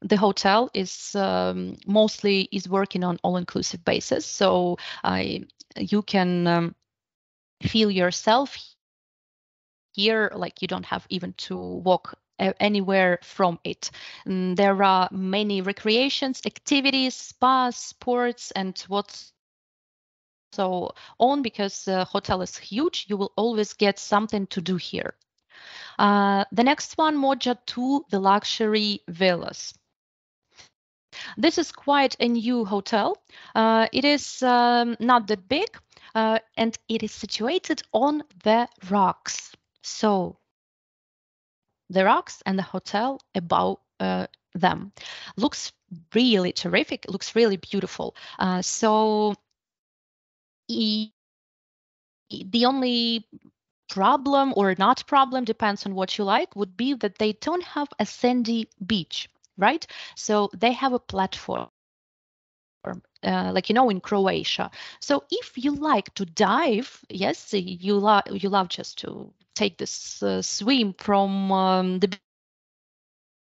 The hotel is mostly working on all-inclusive basis, so you can feel yourself here like you don't have even to walk anywhere from it. There are many recreations, activities, spas, sports, and what's so on, because the hotel is huge. You will always get something to do here. The next one, Moja 2, the luxury villas. This is quite a new hotel. It is not that big, and it is situated on the rocks. So the rocks and the hotel above them looks really terrific, looks really beautiful. So the only problem or not problem, depends on what you like, would be that they don't have a sandy beach, right? So they have a platform, like, in Croatia. So if you like to dive, yes, you love just to take this swim from the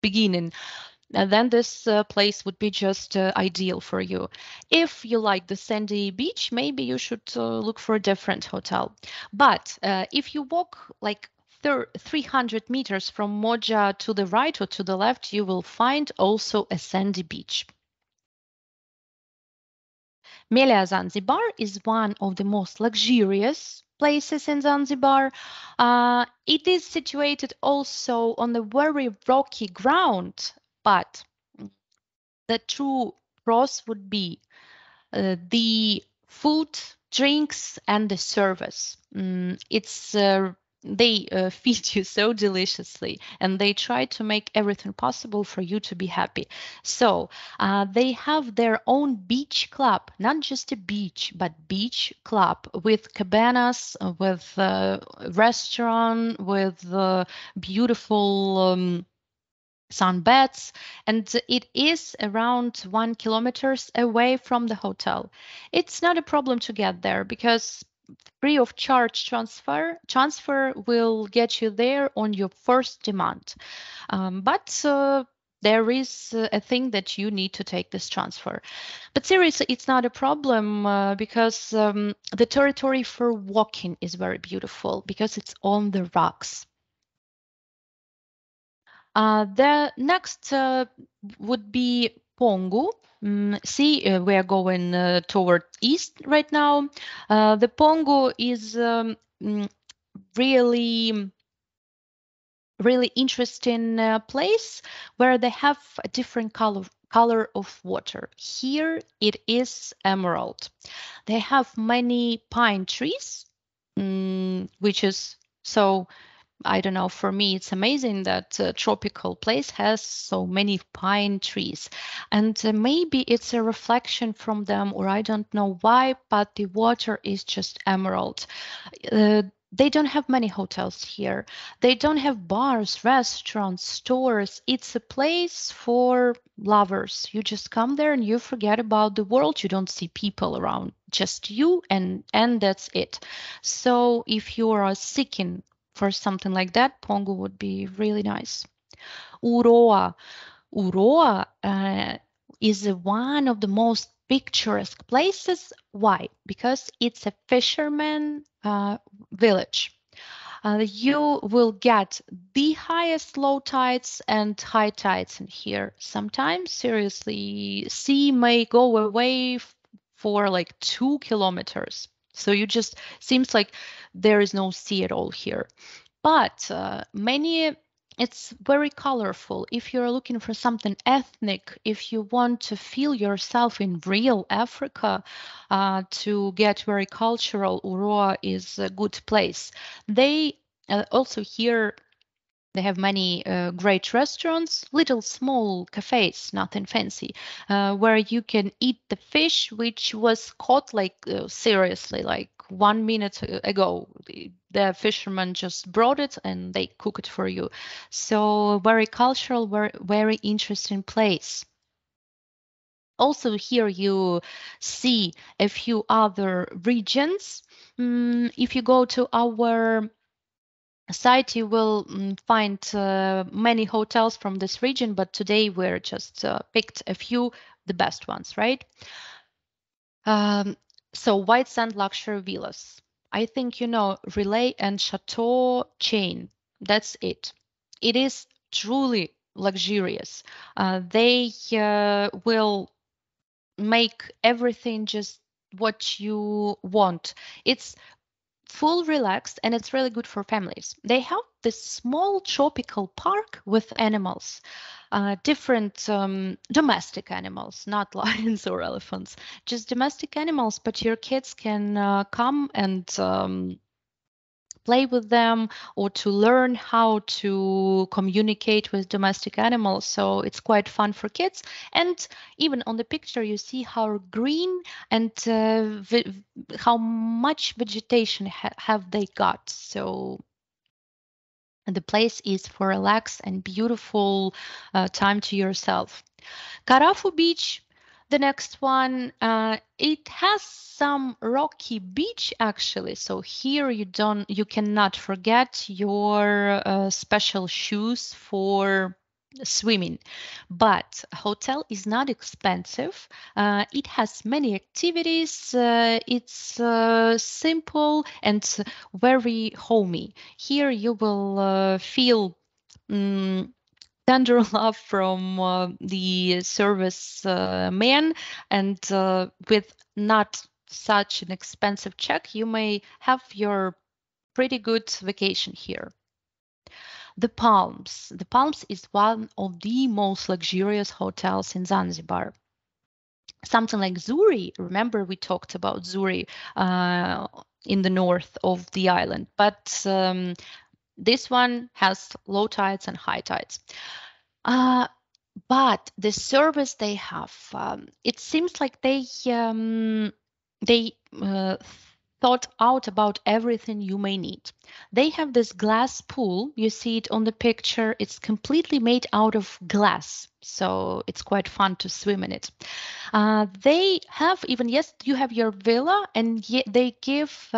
beginning, then this place would be just ideal for you. If you like the sandy beach, maybe you should look for a different hotel. But if you walk like 300 meters from Moja to the right or to the left, you will find also a sandy beach. Melia Zanzibar is one of the most luxurious places in Zanzibar. It is situated also on a very rocky ground, but the true pros would be the food, drinks, and the service. They feed you so deliciously, and they try to make everything possible for you to be happy. So they have their own beach club, not just a beach, but beach club with cabanas, with restaurant, with beautiful sunbeds, and it is around 1 kilometer away from the hotel. It's not a problem to get there because free of charge transfer will get you there on your first demand. But there is a thing that you need to take this transfer. But seriously, it's not a problem because the territory for walking is very beautiful because it's on the rocks. The next would be Pongu. See, we are going toward east right now. The Pongu is really interesting place where they have a different color of water. Here it is emerald. They have many pine trees, which is so, I don't know, for me, it's amazing that a tropical place has so many pine trees. And maybe it's a reflection from them, or I don't know why, but the water is just emerald. They don't have many hotels here. They don't have bars, restaurants, stores. It's a place for lovers. You just come there and you forget about the world. You don't see people around, just you, and that's it. So if you are seeking for something like that, Pongu would be really nice. Uroa. Uroa is one of the most picturesque places. Why? Because it's a fisherman village. You will get the highest low tides and high tides in here. Sometimes, seriously, sea may go away for like 2 kilometers. So you just seems like there is no sea at all here. But it's very colorful. If you're looking for something ethnic, if you want to feel yourself in real Africa, to get very cultural, Uroa is a good place. They also here, they have many great restaurants, little small cafes, nothing fancy, where you can eat the fish which was caught like seriously, like 1 minute ago. The fisherman just brought it and they cook it for you. So very cultural, very interesting place. Also here you see a few other regions. If you go to our site, you will find many hotels from this region, but today we're just picked a few, the best ones, right? So white sand luxury villas. I think you know Relay and Chateau chain. That's it. It is truly luxurious. They will make everything just what you want. It's full relaxed, and it's really good for families. They have this small tropical park with animals, different domestic animals, not lions or elephants, just domestic animals, but your kids can come and play with them or to learn how to communicate with domestic animals. So it's quite fun for kids. And even on the picture, you see how green and how much vegetation have they got. So the place is for relax and beautiful time to yourself. Karafu Beach, the next one, it has some rocky beach actually. So here you cannot forget your special shoes for swimming. But hotel is not expensive. It has many activities. It's simple and very homey. Here you will feel tender love from the service man, and with not such an expensive check, you may have your pretty good vacation here. The Palms. The Palms is one of the most luxurious hotels in Zanzibar. Something like Zuri. Remember, we talked about Zuri in the north of the island, but this one has low tides and high tides. But the service they have, it seems like they thought out about everything you may need. They have this glass pool. You see it on the picture. It's completely made out of glass, so it's quite fun to swim in it. They have even, yes, you have your villa, and they give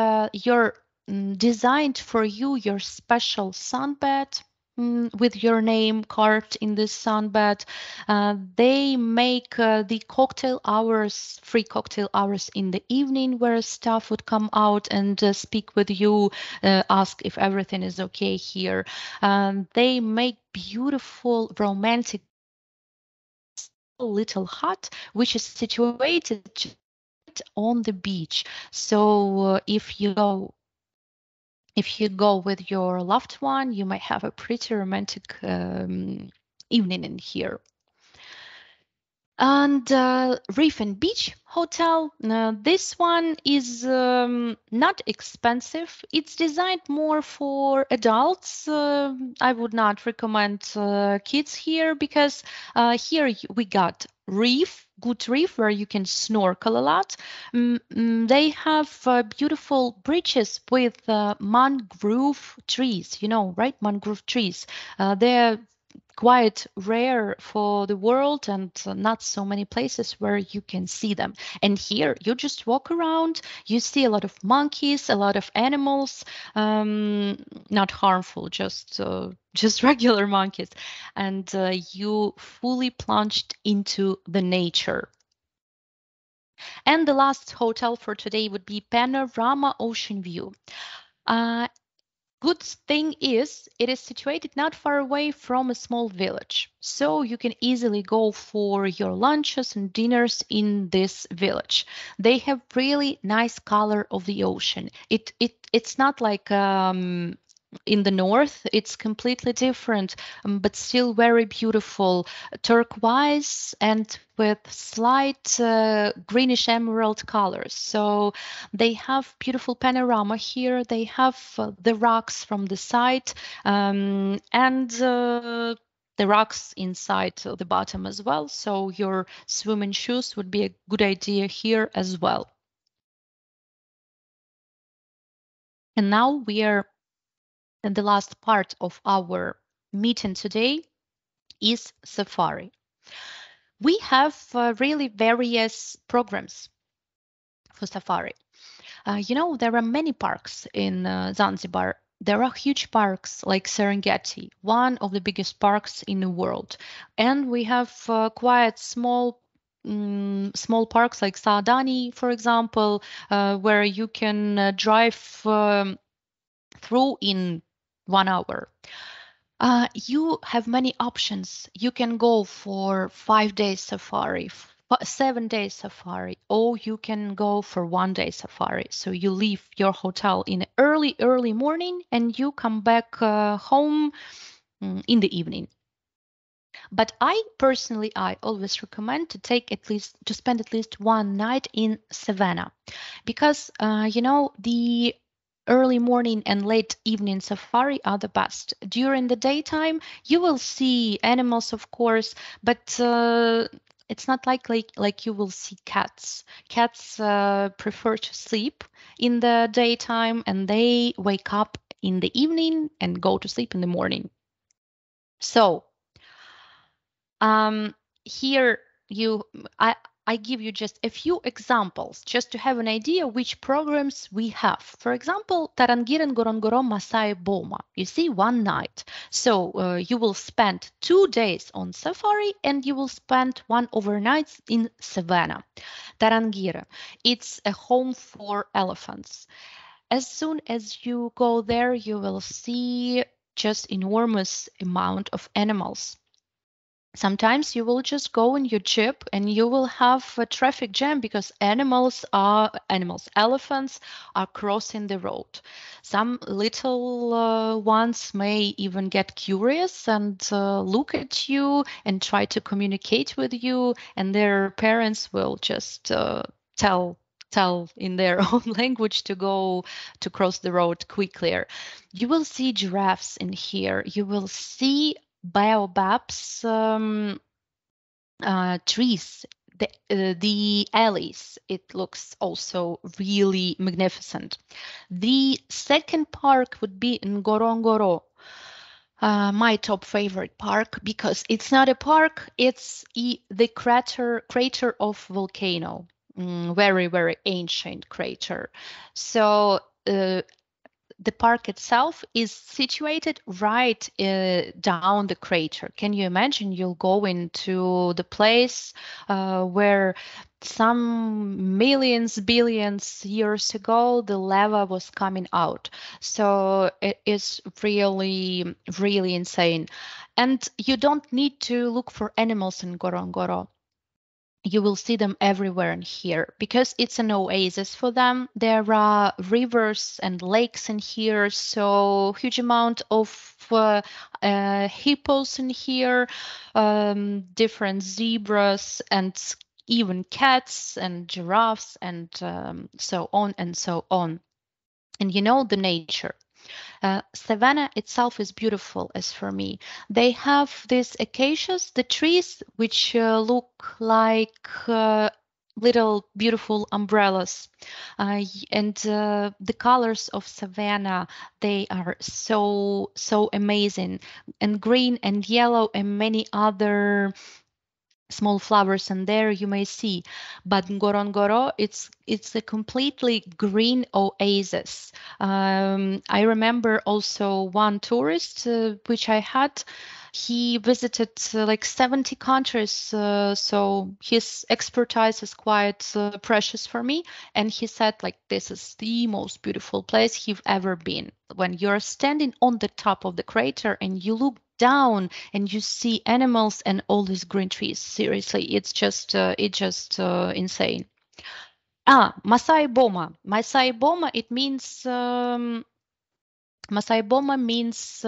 designed for you your special sunbed with your name carved in this sunbed. They make the cocktail hours, free cocktail hours in the evening, where staff would come out and speak with you, ask if everything is okay here. They make beautiful romantic little hut, which is situated on the beach. So if you go with your loved one, you might have a pretty romantic evening in here. And Reef and Beach Hotel, this one is not expensive. It's designed more for adults. I would not recommend kids here, because here we got good reef where you can snorkel a lot. They have beautiful bridges with mangrove trees, right? Mangrove trees. They're quite rare for the world, and not so many places where you can see them. And here you just walk around, you see a lot of monkeys, a lot of animals, not harmful, just regular monkeys, and you fully plunged into the nature. And the last hotel for today would be Panorama Ocean View. Good thing is, it is situated not far away from a small village, so you can easily go for your lunches and dinners in this village. They have really nice color of the ocean. It's not like in the north, it's completely different, but still very beautiful, turquoise and with slight greenish emerald colors. So they have beautiful panorama here. They have the rocks from the side, and the rocks inside the bottom as well. So your swimming shoes would be a good idea here as well. And now we are in the last part of our meeting today is safari. We have really various programs for safari. There are many parks in Zanzibar. There are huge parks like Serengeti, one of the biggest parks in the world. And we have quite small parks like Saadani, for example, where you can drive through in 1 hour. You have many options. You can go for 5 days safari, 7 days safari, or you can go for 1 day safari. So you leave your hotel in early morning and you come back home in the evening. But I always recommend to spend at least 1 night in savannah, because the early morning and late evening safari are the best. During the daytime, you will see animals, of course, but it's not like you will see cats. Cats prefer to sleep in the daytime, and they wake up in the evening and go to sleep in the morning. So here I give you just a few examples just to have an idea which programs we have. For example, Tarangire Ngorongoro Masai Boma. You see, 1 night. So you will spend 2 days on safari and you will spend 1 overnight in savannah. Tarangire, it's a home for elephants. As soon as you go there, you will see just enormous amount of animals. Sometimes you will just go in your jeep and you will have a traffic jam because elephants are crossing the road. Some little ones may even get curious and look at you and try to communicate with you, and their parents will just tell in their own language to cross the road quickly. You will see giraffes in here. You will see baobabs, trees, the alleys. It looks also really magnificent. The second park would be Ngorongoro. My top favorite park, because it's not a park, it's the crater of volcano. Very, very ancient crater. So the park itself is situated right down the crater. Can you imagine? You'll go into the place where some billions years ago the lava was coming out. So it is really, really insane. And you don't need to look for animals in Ngorongoro. You will see them everywhere in here because it's an oasis for them. There are rivers and lakes in here, so huge amount of hippos in here, different zebras, and even cats and giraffes, and so on and so on. And the nature. Savannah itself is beautiful, as for me. They have these acacias, the trees, which look like little beautiful umbrellas. And the colors of savannah, they are so amazing. And green and yellow and many other small flowers, and there you may see. But Ngorongoro, it's a completely green oasis. I remember also one tourist which I had. He visited like 70 countries, so his expertise is quite precious for me. And he said, like, this is the most beautiful place he've ever been. When you're standing on the top of the crater and you look down and you see animals and all these green trees. Seriously, it's just insane. Masai Boma. Masai Boma, it means Masai Boma means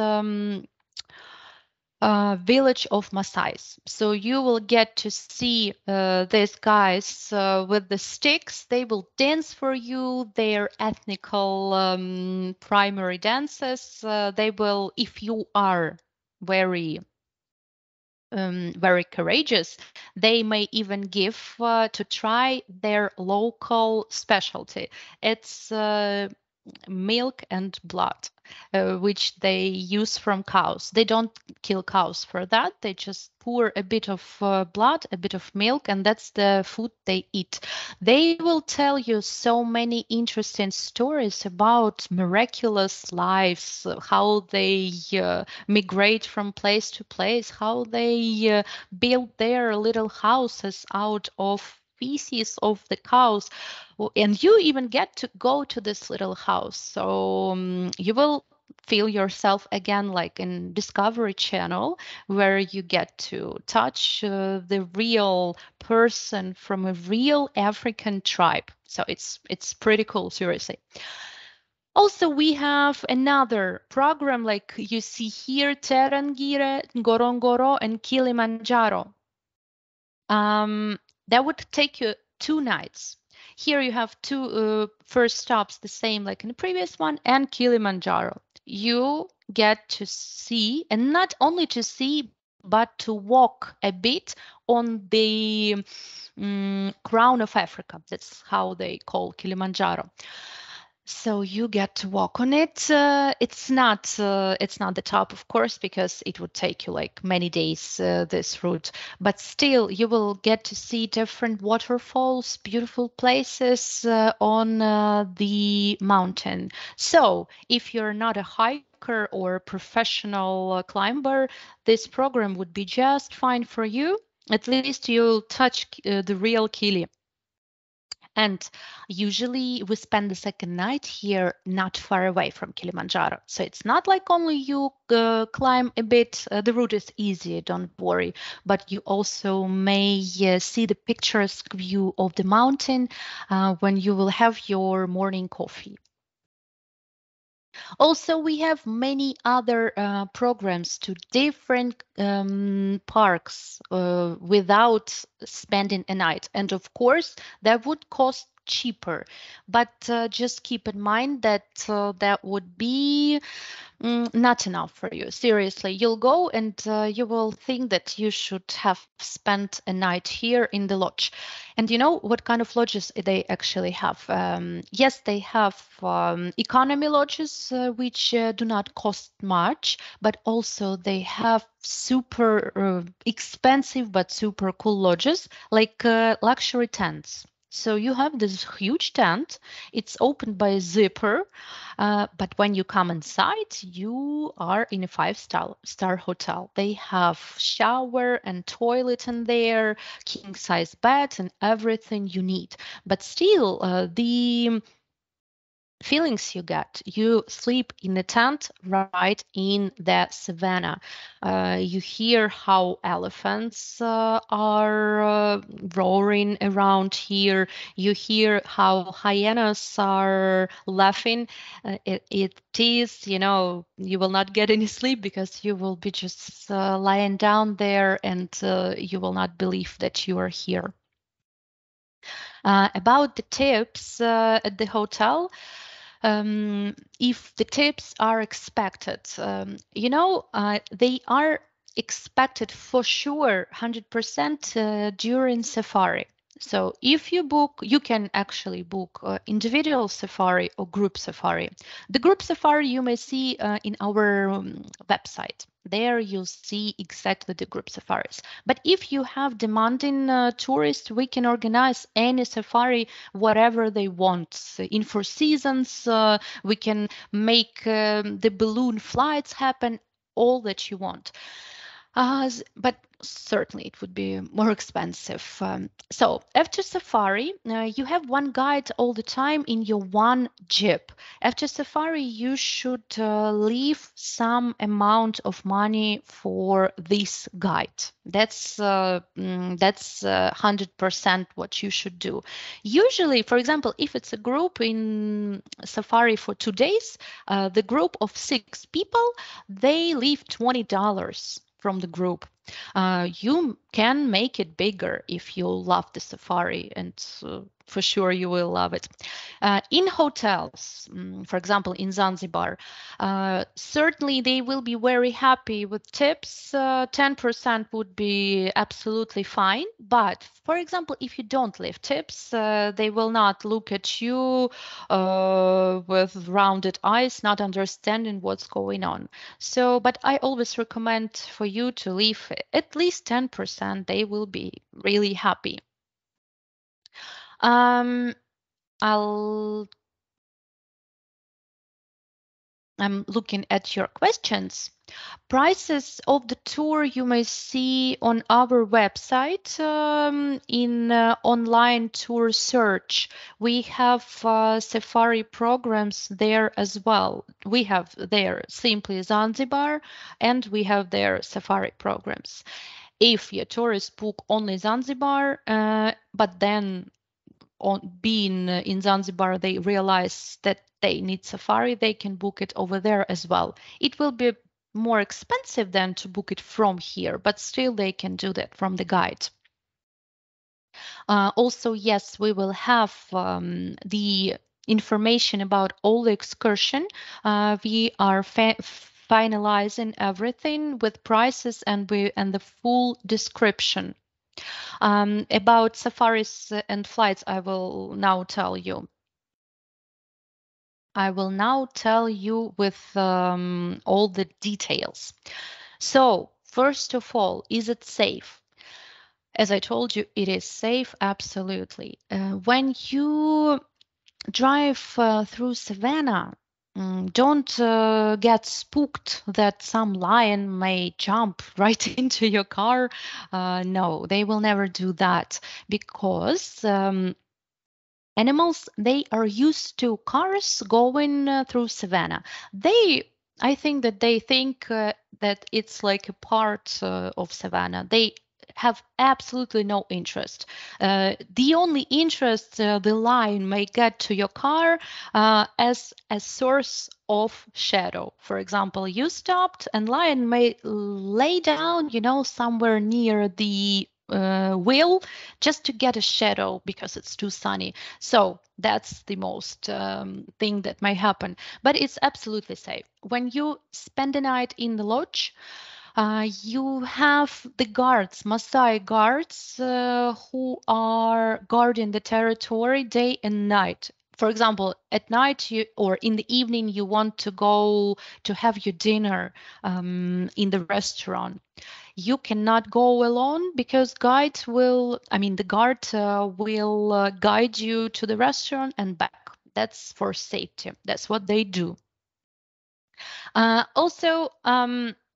village of Maasais. So you will get to see these guys with the sticks. They will dance for you their ethnical primary dances. They will, if you are very courageous, they may even give to try their local specialty. It's milk and blood, which they use from cows. They don't kill cows for that. They just pour a bit of blood, a bit of milk, and that's the food they eat. They will tell you so many interesting stories about miraculous lives, how they migrate from place to place, how they build their little houses out of feces of the cows. And you even get to go to this little house. So you will feel yourself again like in Discovery Channel, where you get to touch the real person from a real African tribe. So it's pretty cool, seriously. Also, we have another program like you see here, Tarangire, Ngorongoro, and Kilimanjaro. That would take you 2 nights. Here you have 2 first stops, the same like in the previous one, and Kilimanjaro. You get to see, and not only to see, but to walk a bit on the crown of Africa. That's how they call Kilimanjaro. So you get to walk on it. It's not the top, of course, because it would take you like many days, this route. But still, you will get to see different waterfalls, beautiful places on the mountain. So if you're not a hiker or professional climber, this program would be just fine for you. At least you'll touch the real Kili. And usually we spend the second night here not far away from Kilimanjaro. So it's not like only you climb a bit, the route is easy, don't worry, but you also may see the picturesque view of the mountain when you will have your morning coffee. Also, we have many other programs to different parks without spending a night. And of course, that would cost cheaper. But just keep in mind that that would be not enough for you. Seriously, you'll go and you will think that you should have spent a night here in the lodge. And you know what kind of lodges they actually have? Yes, they have economy lodges, which do not cost much, but also they have super expensive but super cool lodges, like luxury tents. So you have this huge tent, it's opened by a zipper, but when you come inside, you are in a 5-star hotel. They have shower and toilet in there, king-size beds and everything you need. But still, the feelings you get, you sleep in a tent right in the savannah. You hear how elephants are roaring around here. You hear how hyenas are laughing. It is, you know, you will not get any sleep because you will be just lying down there, and you will not believe that you are here. About the tips at the hotel, if the tips are expected, you know, they are expected for sure 100% during safari. So if you book, you can actually book individual safari or group safari. The group safari you may see in our website. There you'll see exactly the group safaris. But if you have demanding tourists, we can organize any safari, whatever they want. In 4 seasons, we can make the balloon flights happen, all that you want. But certainly it would be more expensive. So after safari, you have one guide all the time in your one jeep. After safari, you should leave some amount of money for this guide. That's 100% what you should do. Usually, for example, if it's a group in safari for 2 days, the group of 6 people, they leave $20 from the group. You can make it bigger if you love the safari, and for sure you will love it. In hotels, for example, in Zanzibar, certainly they will be very happy with tips. 10% would be absolutely fine. But for example, if you don't leave tips, they will not look at you with rounded eyes, not understanding what's going on. So, but I always recommend for you to leave at least 10%. They will be really happy. I'm looking at your questions. Prices of the tour you may see on our website in online tour search. We have safari programs there as well. We have there simply Zanzibar, and we have there safari programs. If your tourists book only Zanzibar, but then on being in Zanzibar, they realize that they need safari, they can book it over there as well. It will be more expensive than to book it from here, but still they can do that from the guide. Also, yes, we will have the information about all the excursion. We are finalizing everything with prices and the full description. About safaris and flights, I will now tell you. I will now tell you with all the details. So, first of all, is it safe? As I told you, it is safe, absolutely. When you drive through savannah, don't get spooked that some lion may jump right into your car. No, they will never do that, because animals, they are used to cars going through savannah. I think that they think that it's like a part of savannah. They have absolutely no interest. The only interest the lion may get to your car as a source of shadow. For example, you stopped and lion may lay down, somewhere near the wheel just to get a shadow because it's too sunny. So that's the most thing that might happen. But it's absolutely safe. When you spend a night in the lodge, you have the guards, Maasai guards, who are guarding the territory day and night. For example, at night or in the evening, you want to go to have your dinner in the restaurant. You cannot go alone because the guard will guide you to the restaurant and back. That's for safety. That's what they do. Also,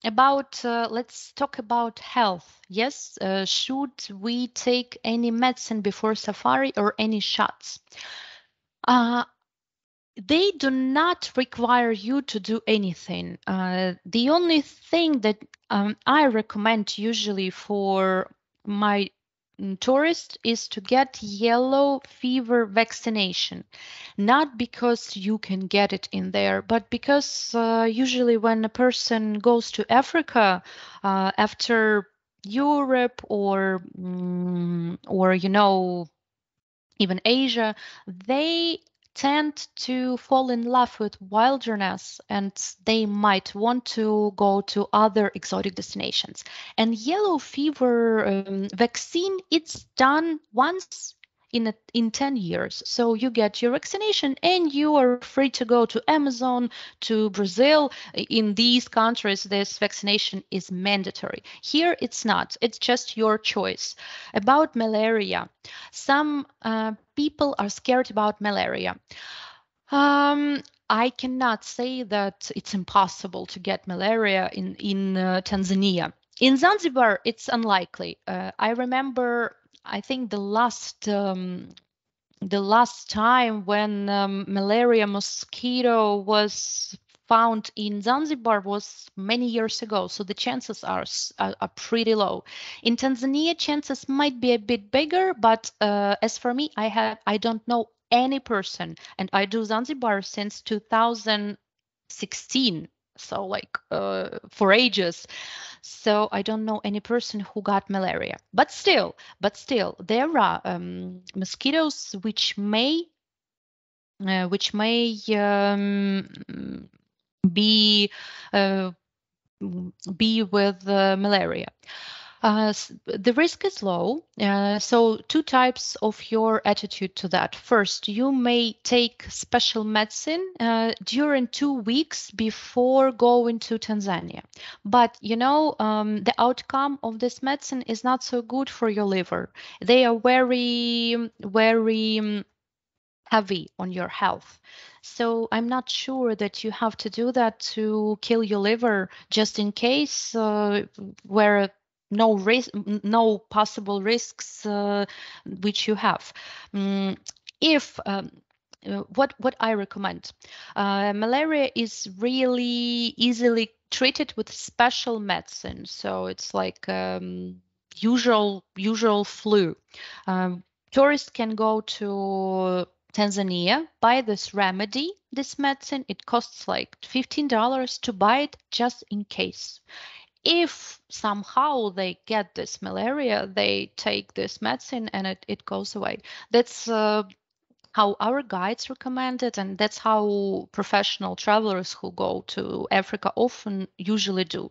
let's talk about health. Yes, should we take any medicine before safari or any shots? They do not require you to do anything. The only thing that I recommend usually for my tourists is to get yellow fever vaccination. Not because you can get it in there, but because usually when a person goes to Africa after Europe or even Asia, they tend to fall in love with wilderness and they might want to go to other exotic destinations. And yellow fever vaccine, it's done once in 10 years. So you get your vaccination and you are free to go to Amazon, to Brazil. In these countries, this vaccination is mandatory. Here, it's not. It's just your choice. About malaria, some people are scared about malaria. I cannot say that it's impossible to get malaria in Tanzania. In Zanzibar, it's unlikely. I remember, I think the last time when malaria mosquito was found in Zanzibar was many years ago, so the chances are pretty low. In Tanzania, chances might be a bit bigger, but as for me, I don't know any person, and I do Zanzibar since 2016, so like for ages. So I don't know any person who got malaria. But still, there are mosquitoes which may be with malaria. The risk is low. So two types of your attitude to that. First, you may take special medicine during 2 weeks before going to Tanzania. But the outcome of this medicine is not so good for your liver. They are very, very heavy on your health. So I'm not sure that you have to do that to kill your liver just in case, where no possible risks which you have. If what I recommend, malaria is really easily treated with special medicine. So it's like usual flu. Tourists can go to Tanzania, buy this remedy, this medicine. It costs like $15 to buy it just in case. If somehow they get this malaria, they take this medicine and it goes away. That's how our guides recommend it, and that's how professional travelers who go to Africa often usually do.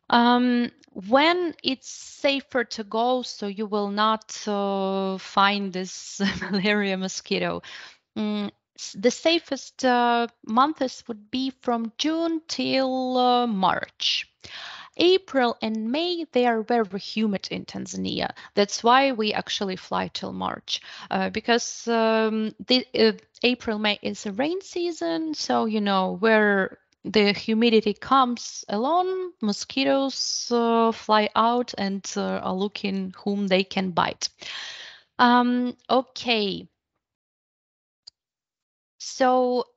When it's safer to go, so you will not find this malaria mosquito. The safest months would be from June till March. April and May, they are very humid in Tanzania. That's why we actually fly till March, because April, May is a rain season. So, you know, where the humidity comes along, mosquitoes fly out and are looking whom they can bite. Okay. So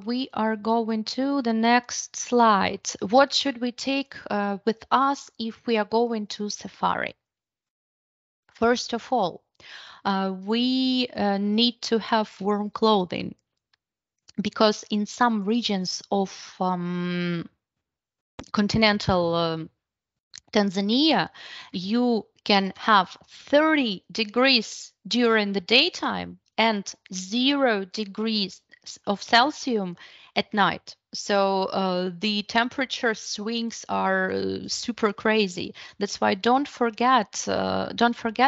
we are going to the next slide. What should we take with us if we are going to safari? First of all, we need to have warm clothing, because in some regions of continental Tanzania, you can have 30 degrees during the daytime and 0 degrees of Celsius at night. So the temperature swings are super crazy. That's why don't forget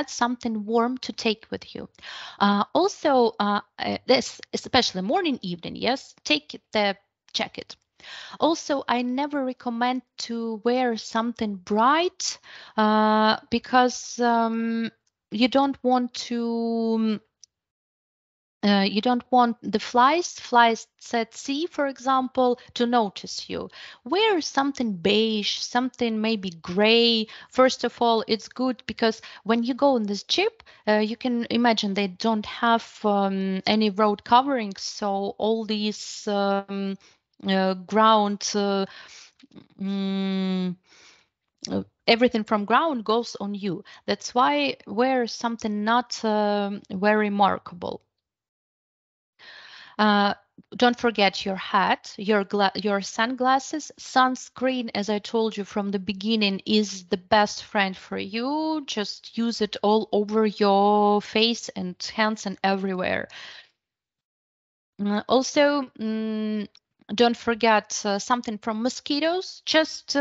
something warm to take with you. Also, this especially morning, evening. Yes, take the jacket. Also, I never recommend to wear something bright because you don't want the flies at sea, for example, to notice you. Wear something beige, something maybe gray. First of all, it's good because when you go on this ship, you can imagine they don't have any road coverings, so all these ground, everything from ground goes on you. That's why wear something not very remarkable. Don't forget your hat, your sunglasses. Sunscreen, as I told you from the beginning, is the best friend for you. Just use it all over your face and hands and everywhere. Also, don't forget something from mosquitoes, just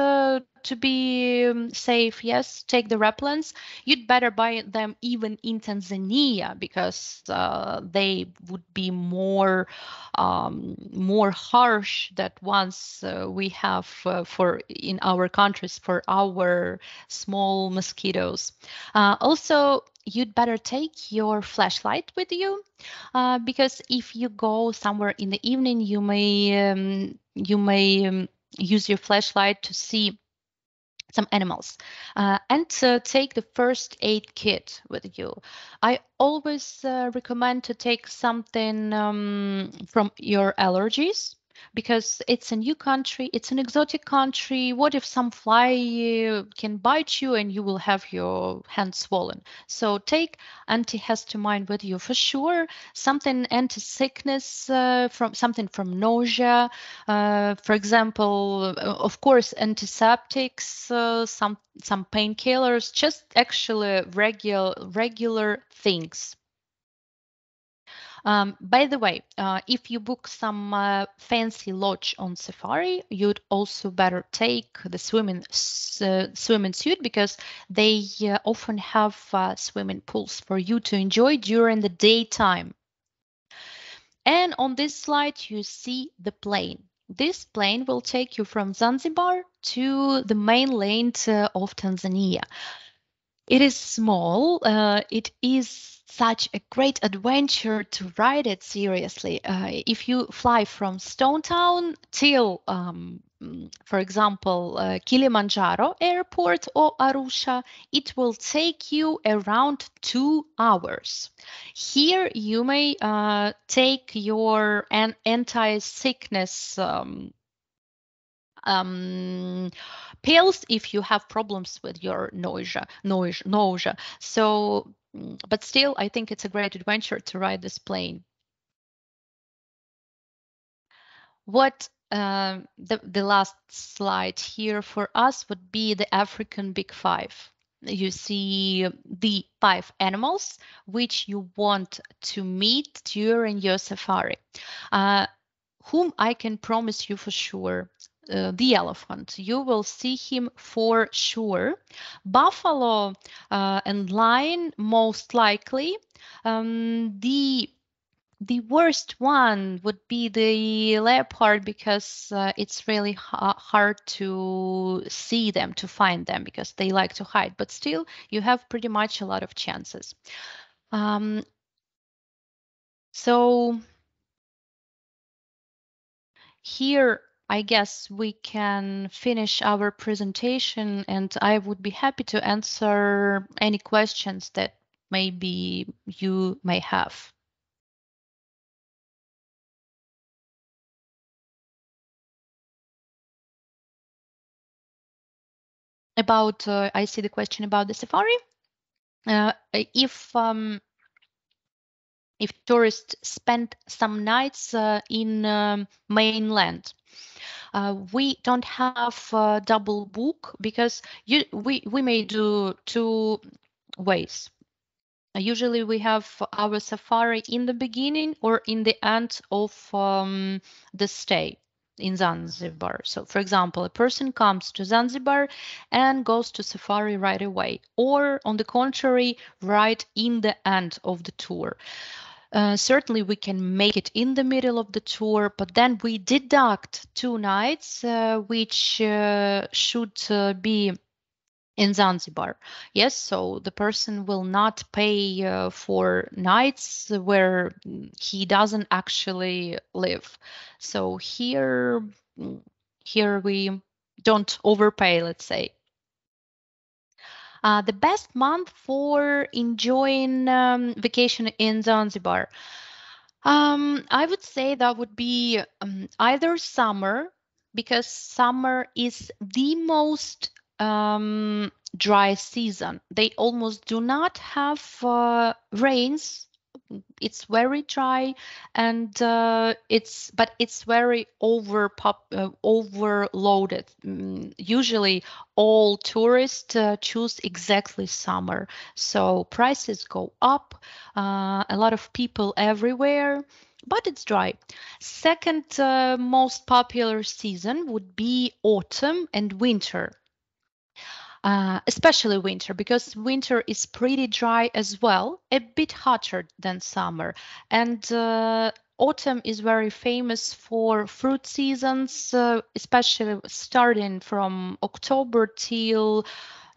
to be safe. Yes, take the repellents. You'd better buy them even in Tanzania, because they would be more harsh than ones we have for in our countries for our small mosquitoes. Also, you'd better take your flashlight with you, because if you go somewhere in the evening, you may use your flashlight to see some animals, and take the first aid kit with you. I always recommend to take something from your allergies, because it's a new country, it's an exotic country. What if some fly can bite you and you will have your hand swollen? So take antihistamine with you for sure, something anti-sickness, from nausea, for example, of course, antiseptics, some painkillers, just actually regular things. By the way, if you book some fancy lodge on safari, you'd also better take the swimming suit, because they often have swimming pools for you to enjoy during the daytime. And on this slide, you see the plane. This plane will take you from Zanzibar to the mainland of Tanzania. It is small. It is such a great adventure to ride it seriously. If you fly from Stone Town till, for example, Kilimanjaro Airport or Arusha, it will take you around 2 hours. Here you may take your anti-sickness pills if you have problems with your nausea. So, but still, I think it's a great adventure to ride this plane. What the last slide here for us would be the African Big Five. You see the 5 animals which you want to meet during your safari. Whom I can promise you for sure. The elephant, you will see him for sure. Buffalo and lion, most likely. The worst one would be the leopard, because it's really hard to see them, to find them, because they like to hide. But still, you have pretty much a lot of chances. So here, I guess we can finish our presentation, and I would be happy to answer any questions that maybe you may have. About, I see the question about the safari. If tourists spend some nights in mainland, we don't have double book, because we may do 2 ways. Usually we have our safari in the beginning or in the end of the stay in Zanzibar. So, for example, a person comes to Zanzibar and goes to safari right away, or on the contrary, right in the end of the tour. Certainly we can make it in the middle of the tour, but then we deduct 2 nights, which should be in Zanzibar. Yes, so the person will not pay for nights where he doesn't actually live. So here we don't overpay, let's say. The best month for enjoying vacation in Zanzibar. I would say that would be either summer, because summer is the most dry season. They almost do not have rains. It's very dry, and it's very overloaded. Usually, all tourists choose exactly summer, so prices go up. A lot of people everywhere, but it's dry. Second most popular season would be autumn and winter. Especially winter, because winter is pretty dry as well, a bit hotter than summer. And autumn is very famous for fruit seasons, especially starting from October till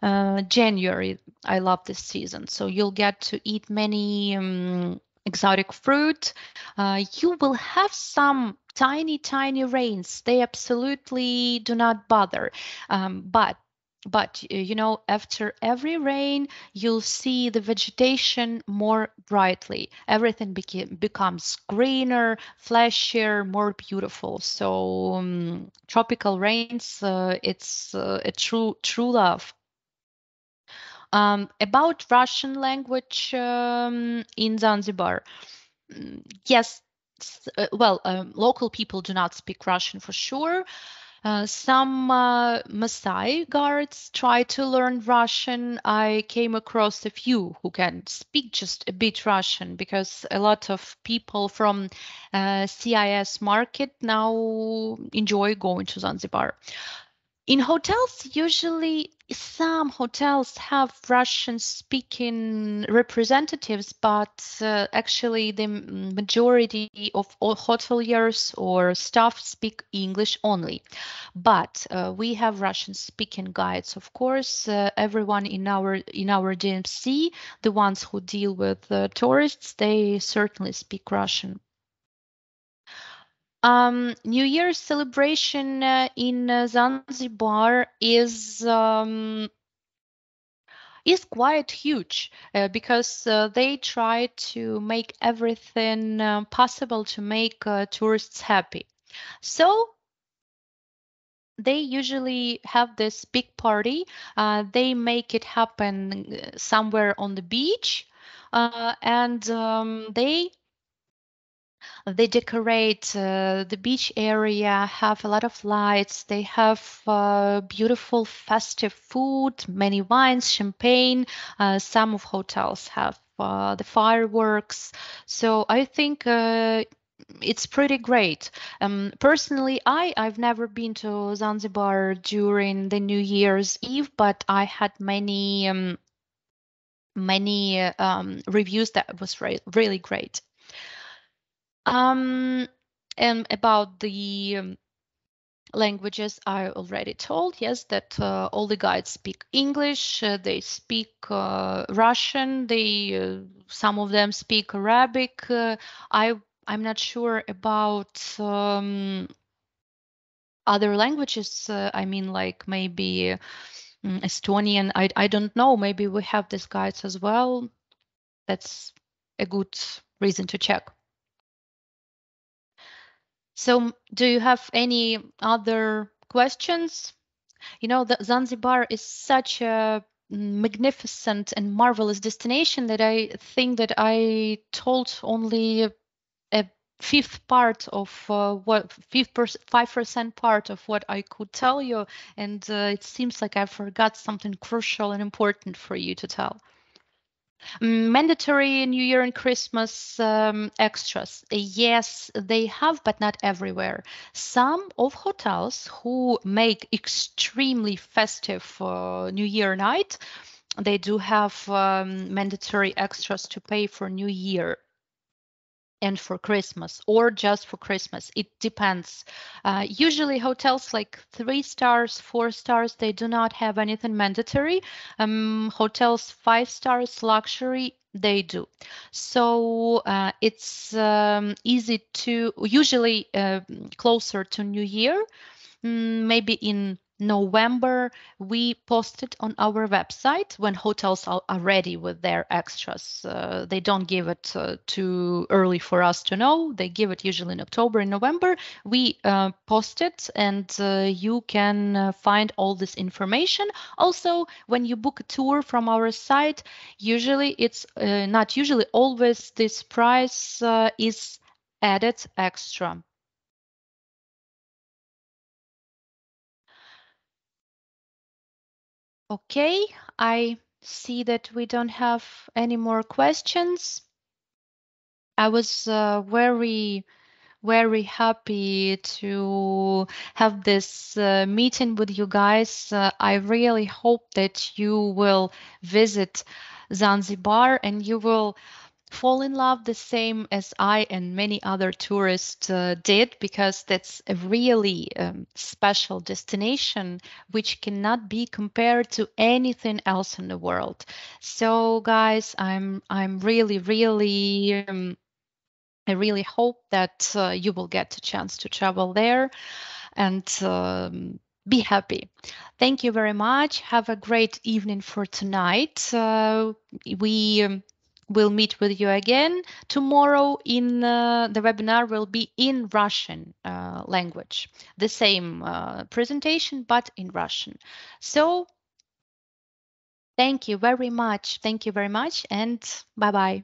January. I love this season. So you'll get to eat many exotic fruit. You will have some tiny rains. They absolutely do not bother. But you know, after every rain, you'll see the vegetation more brightly. Everything becomes greener, flashier, more beautiful. So tropical rains, it's a true love. About Russian language in Zanzibar. Yes, well, local people do not speak Russian for sure. Some Maasai guards try to learn Russian. I came across a few who can speak just a bit Russian, because a lot of people from CIS market now enjoy going to Zanzibar. In hotels, usually Some hotels have Russian-speaking representatives, but actually the majority of all hoteliers or staff speak English only. But we have Russian-speaking guides, of course. Everyone in our DMC, the ones who deal with tourists, they certainly speak Russian. New Year's celebration in Zanzibar is quite huge because they try to make everything possible to make tourists happy. So they usually have this big party. They make it happen somewhere on the beach, and they decorate the beach area, have a lot of lights. They have beautiful festive food, many wines, champagne. Some of hotels have the fireworks. So I think it's pretty great. Personally, I've never been to Zanzibar during the New Year's Eve, but I had many reviews that was really great. And about the languages, I already told, yes, that all the guides speak English, they speak Russian, some of them speak Arabic. I'm not sure about other languages. I mean, like maybe Estonian. I don't know. Maybe we have these guides as well. That's a good reason to check. So, do you have any other questions? You know, the Zanzibar is such a magnificent and marvelous destination that I think that I told only a fifth part of 5% part of what I could tell you, and it seems like I forgot something crucial and important for you to tell. Mandatory New Year and Christmas extras. Yes, they have, but not everywhere. Some of hotels who make extremely festive New Year night, they do have mandatory extras to pay for New Year and for Christmas, or just for Christmas. It depends. Usually hotels like 3 stars, 4 stars, they do not have anything mandatory. Hotels 5 stars, luxury, they do. So it's easy to, usually closer to New Year, maybe in November, we posted on our website when hotels are ready with their extras. They don't give it too early for us to know. They give it usually in October and November. We post it, and you can find all this information. Also, when you book a tour from our site, usually it's not usually, always this price is added extra. Okay, I see that we don't have any more questions. I was very, very happy to have this meeting with you guys. I really hope that you will visit Zanzibar and you will fall in love the same as I and many other tourists did, because that's a really special destination which cannot be compared to anything else in the world. So guys, I'm really I really hope that you will get a chance to travel there and be happy. Thank you very much. Have a great evening for tonight. We will meet with you again tomorrow. In the webinar will be in Russian language, the same presentation but in Russian. So thank you very much, and bye bye.